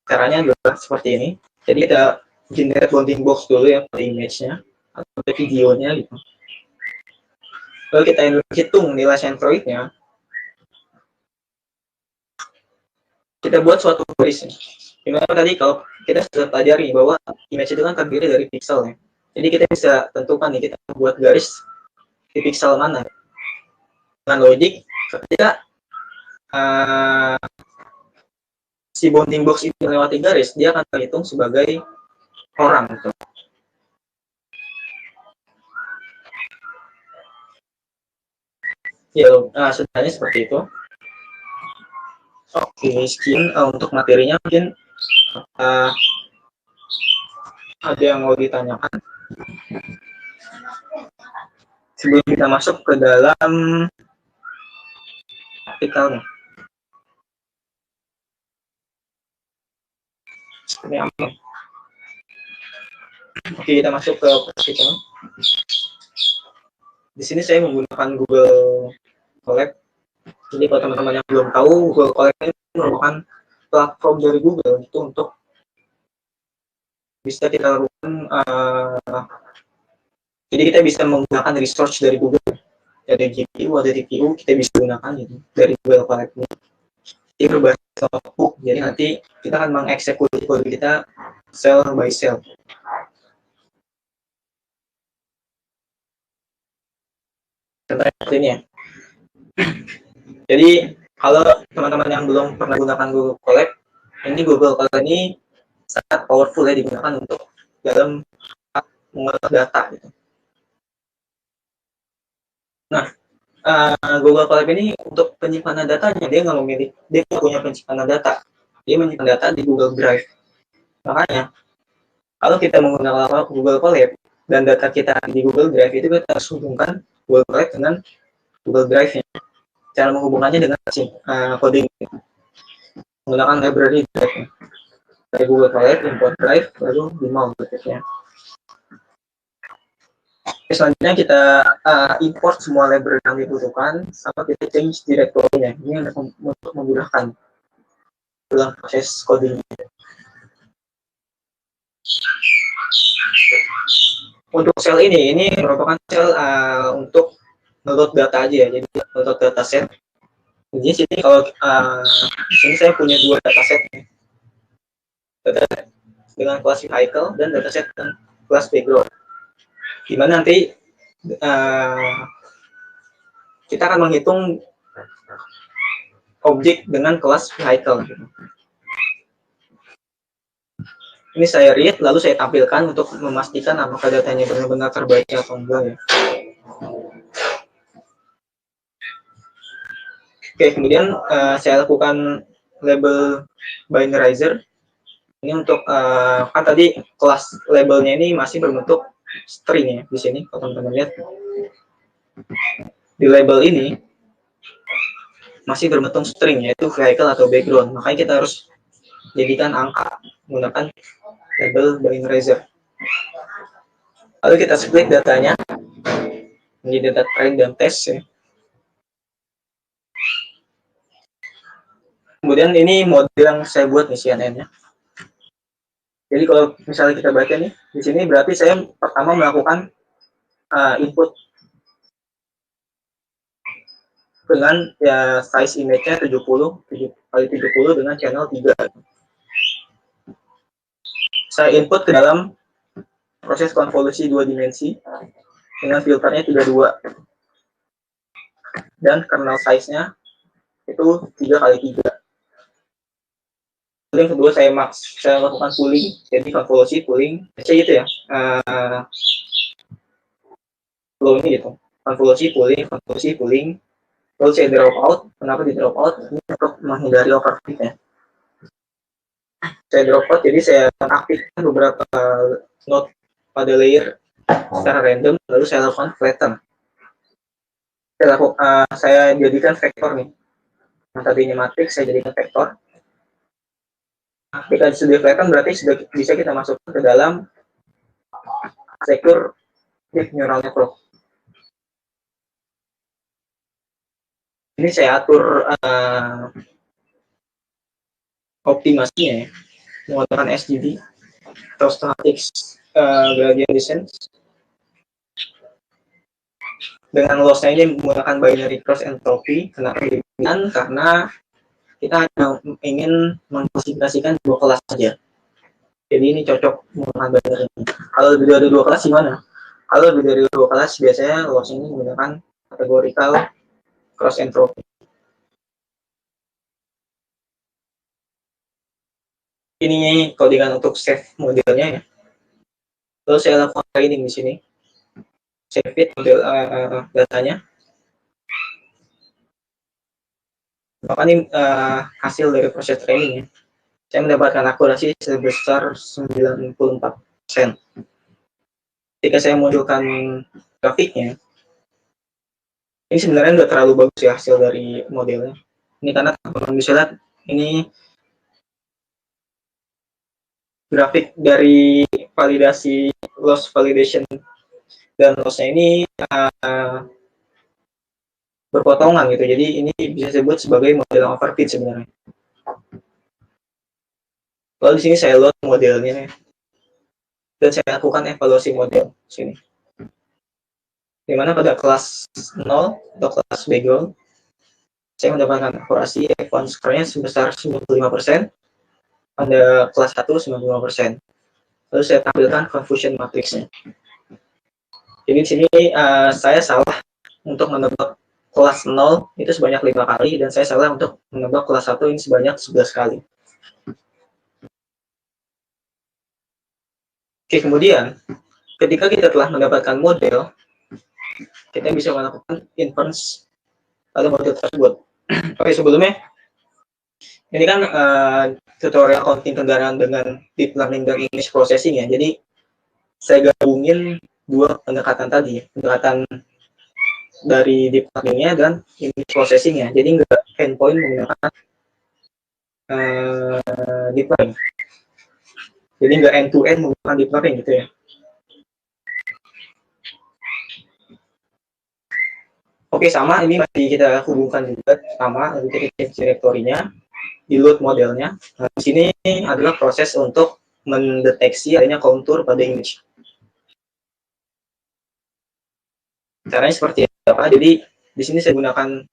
Caranya adalah seperti ini. Jadi kita generate bounding box dulu ya pada image-nya atau videonya gitu. Lalu kita hitung nilai centroidnya. Kita buat suatu garis. Dimana tadi kalau kita sudah pelajari bahwa image itu kan terdiri dari pixel ya. Jadi kita bisa tentukan nih kita buat garis di pixel mana. Dengan logik ketika si bounding box itu melewati garis, dia akan terhitung sebagai orang. Gitu. Ya, sebenarnya seperti itu. Oke, sekian untuk materinya. Mungkin ada yang mau ditanyakan sebelum kita masuk ke dalam artikelnya. Oke, kita masuk ke artikel. Di sini saya menggunakan Google Colab. Jadi kalau teman-teman yang belum tahu, Google Colab ini merupakan platform dari Google itu untuk bisa kita lakukan. Jadi kita bisa menggunakan research dari Google. Ada GPU, ada TPU, kita bisa gunakan gitu, dari Google Colab ini. Ini berbasis notebook, jadi nanti kita akan mengeksekusi kode kita cell by cell. Contohnya seperti ini ya. Jadi kalau teman-teman yang belum pernah gunakan Google Colab, ini Google Colab ini sangat powerful ya digunakan untuk dalam mengolah data. Gitu. Nah, Google Colab ini untuk penyimpanan datanya dia nggak punya penyimpanan data, dia menyimpan data di Google Drive. Makanya kalau kita menggunakan Google Colab dan data kita di Google Drive itu kita harus hubungkan Google Colab dengan Google Drive-nya. Cara menghubungannya dengan coding menggunakan library Drive dari Google Colab, import Drive, lalu di mount berikutnya. Selanjutnya kita import semua library yang dibutuhkan, sama kita change directory-nya. Ini untuk memudahkan dalam proses coding. Untuk sel ini merupakan sel untuk ngeload data aja ya, jadi ngeload dataset. Jadi sini kalau sini saya punya 2 dataset nih. Dataset dengan kelas vehicle dan dataset dengan kelas background. Dimana nanti kita akan menghitung objek dengan kelas vehicle. Ini saya read, lalu saya tampilkan untuk memastikan apakah datanya benar-benar terbaca atau enggak ya. Oke, kemudian saya lakukan label binarizer. Ini untuk kan tadi kelas labelnya ini masih berbentuk string ya di sini. Kalau teman-teman lihat di label ini masih berbentuk string, yaitu vehicle atau background. Makanya kita harus jadikan angka menggunakan label binarizer. Lalu kita split datanya menjadi data train dan test ya. Kemudian ini model yang saya buat nih CNN-nya. Jadi kalau misalnya kita baca nih, di sini berarti saya pertama melakukan input dengan ya size image-nya 70 kali 70 dengan channel 3. Saya input ke dalam proses konvolusi 2 dimensi dengan filternya 32. Dan kernel size-nya itu 3 kali 3. Yang kedua saya lakukan pooling, jadi konvolusi pooling, biasanya gitu ya. Flow ini gitu, konvolusi pooling, lalu saya drop out. Kenapa di drop out? Ini untuk menghindari overfit ya. Saya drop out, jadi saya aktifkan beberapa node pada layer secara random, lalu saya lakukan flatten. Saya jadikan vektor nih. Yang tadinya matrix saya jadikan vektor. Ketika sudah flatten berarti sudah bisa kita masukkan ke dalam secure deep neural network. Ini saya atur optimasinya ya, menggunakan SGD atau static gradient descent. Dengan lossnya ini menggunakan binary cross entropy. Kenapa demikian? Karena kita hanya ingin mengklasifikasikan 2 kelas saja. Jadi ini cocok menggunakan binary. Kalau lebih dari 2 kelas gimana? Kalau lebih dari 2 kelas biasanya loss ini menggunakan categorical cross entropy. Ini codingan untuk save modelnya ya. Lalu saya lakukan training di sini. Save it model datanya. Maka ini hasil dari proses training ya. Saya mendapatkan akurasi sebesar 94%. Ketika saya munculkan grafiknya, ini sebenarnya nggak terlalu bagus ya hasil dari modelnya. Ini karena teman-teman bisa lihat, ini grafik dari validasi loss validation dan lossnya ini berpotongan gitu. Jadi ini bisa disebut sebagai model overfit sebenarnya. Lalu di sini saya load modelnya dan saya lakukan evaluasi model sini. Dimana pada kelas 0 atau kelas background saya mendapatkan akurasi F1 score-nya sebesar 95%, pada kelas 1 95%. Lalu saya tampilkan confusion matrix-nya. Jadi di sini saya salah untuk menebak kelas 0 itu sebanyak 5 kali, dan saya salah untuk menebak kelas 1 ini sebanyak 11 kali. Oke, kemudian ketika kita telah mendapatkan model, kita bisa melakukan inference pada model tersebut. Oke, sebelumnya ini kan tutorial counting kendaraan dengan deep learning dan image processing ya. Jadi saya gabungin 2 pendekatan tadi, pendekatan dari deep learning-nya dan image processing-nya. Jadi nggak endpoint menggunakan deep learning. Jadi nggak end-to-end menggunakan deep learning gitu ya. Oke, sama ini masih kita hubungkan juga sama dari direktorinya, di load modelnya. Nah, di sini adalah proses untuk mendeteksi adanya kontur pada image. Caranya seperti apa? Jadi di sini saya gunakan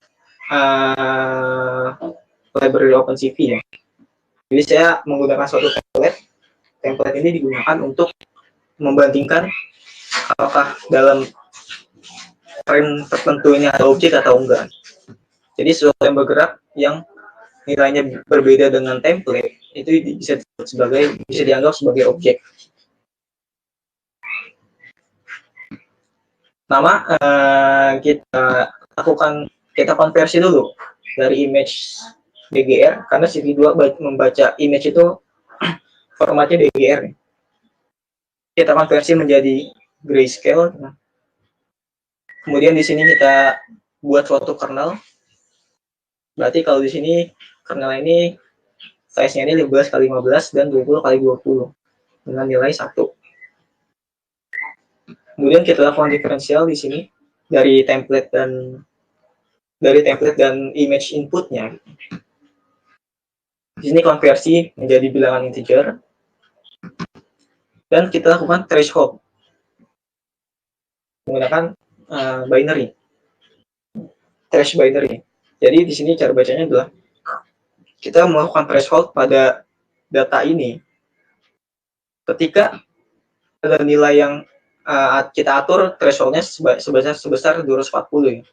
library OpenCV ya. Jadi saya menggunakan suatu template. Template ini digunakan untuk membandingkan apakah dalam frame tertentu ini ada objek atau enggak. Jadi sesuatu yang bergerak yang nilainya berbeda dengan template, itu bisa dianggap sebagai objek. Kita konversi dulu dari image DGR, karena CV2 membaca image itu formatnya DGR. Kita konversi menjadi grayscale. Kemudian di sini kita buat suatu kernel. Berarti kalau di sini kernel ini size-nya ini 15 kali 15 dan 20 kali 20 dengan nilai 1. Kemudian kita lakukan diferensial di sini dari template dan image inputnya. Di sini konversi menjadi bilangan integer dan kita lakukan threshold menggunakan binary, thresh binary. Jadi di sini cara bacanya adalah kita melakukan threshold pada data ini ketika ada nilai yang kita atur thresholdnya sebesar 240 ya.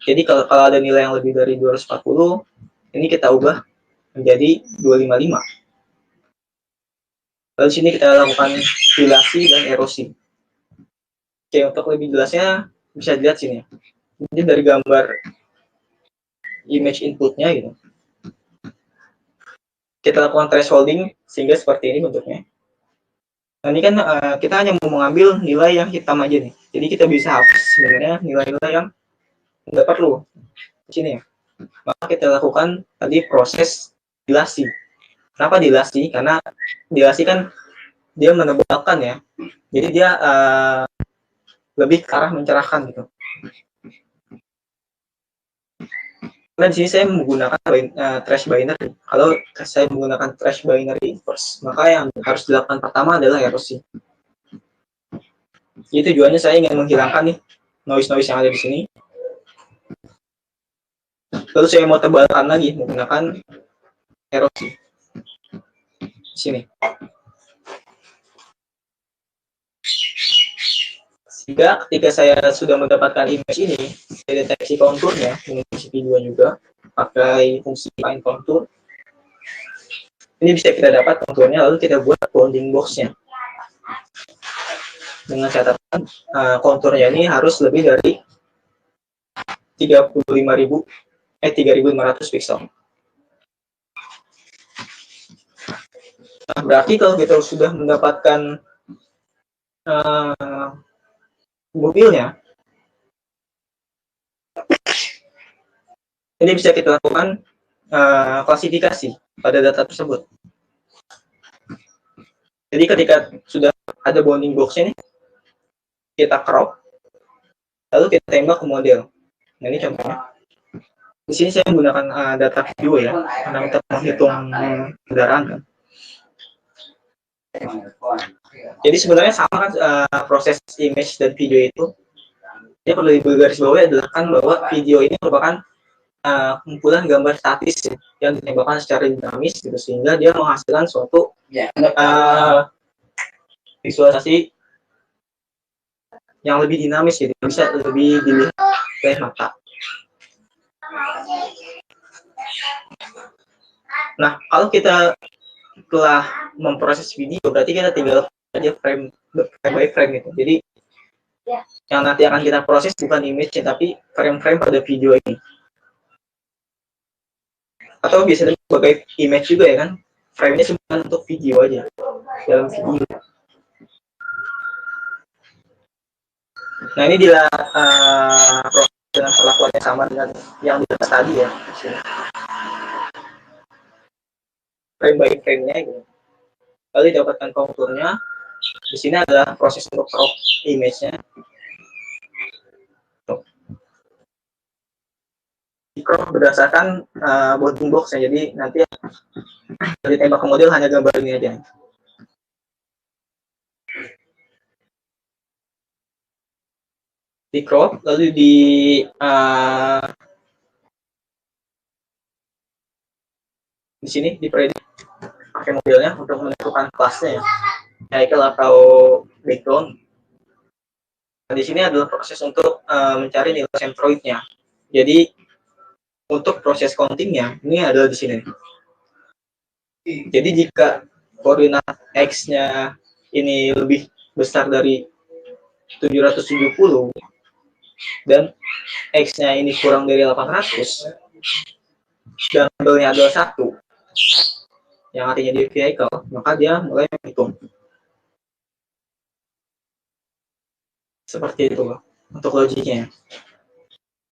Jadi kalau ada nilai yang lebih dari 240, ini kita ubah menjadi 255. Lalu sini kita lakukan dilasi dan erosi. Oke, untuk lebih jelasnya bisa dilihat sini. Ini dari gambar image inputnya gitu. Kita lakukan thresholding sehingga seperti ini bentuknya. Nah, ini kan kita hanya mau mengambil nilai yang hitam aja nih. Jadi kita bisa hapus sebenarnya nilai-nilai yang nggak perlu di sini ya. Maka kita lakukan tadi proses dilasi. Kenapa dilasi? Karena dilasi kan dia menebalkan ya. Jadi dia lebih ke arah mencerahkan gitu. Dan di sini saya menggunakan thresh binary. Kalau saya menggunakan thresh binary inverse, maka yang harus dilakukan pertama adalah erosi. Jadi tujuannya saya ingin menghilangkan nih noise-noise yang ada di sini. Lalu saya mau tebalkan lagi menggunakan erosi. Di sini. Sehingga ketika saya sudah mendapatkan image ini, saya deteksi konturnya dengan CV2 juga pakai fungsi find contour. Ini bisa kita dapat konturnya, lalu kita buat bounding box-nya. Dengan catatan konturnya ini harus lebih dari 3.500 pixel. Nah, berarti kalau kita sudah mendapatkan mobilnya, ini bisa kita lakukan klasifikasi pada data tersebut. Jadi ketika sudah ada bounding box ini, kita crop, lalu kita tembak ke model. Nah, ini contohnya. Di sini saya menggunakan data video ya, karena kita menghitung kendaraan kan. Jadi sebenarnya sama kan proses image dan video itu. Yang perlu digarisbawahi adalah kan bahwa video ini merupakan kumpulan gambar statis ya, yang ditembakkan secara dinamis gitu, sehingga dia menghasilkan suatu visualisasi yang lebih dinamis gitu, bisa lebih dilihat oleh mata. Nah, kalau kita telah memproses video, berarti kita tinggal aja frame by frame gitu. Jadi yang nanti akan kita proses bukan image tapi frame-frame pada video ini. Atau bisa sebagai image juga ya kan, frame-nya cuma untuk video aja, dalam video. Nah, ini dia proses dengan perlakuan yang sama dengan yang di atas tadi ya. Frame by frame-nya gitu. Lalu didapatkan konturnya. Di sini adalah proses untuk crop image-nya. Di crop berdasarkan bounding box-nya. Jadi nanti ditembak ke model hanya gambar ini aja. Di crop, lalu di sini dipredict pakai modelnya untuk menentukan kelasnya ya, title atau background. Nah, di sini adalah proses untuk mencari nilai centroidnya. Jadi untuk proses countingnya ini adalah di sini. Jadi jika koordinat X-nya ini lebih besar dari 770 dan X-nya ini kurang dari 800 dan labelnya adalah 1 yang artinya di vehicle, maka dia mulai menghitung. Seperti itu untuk logiknya.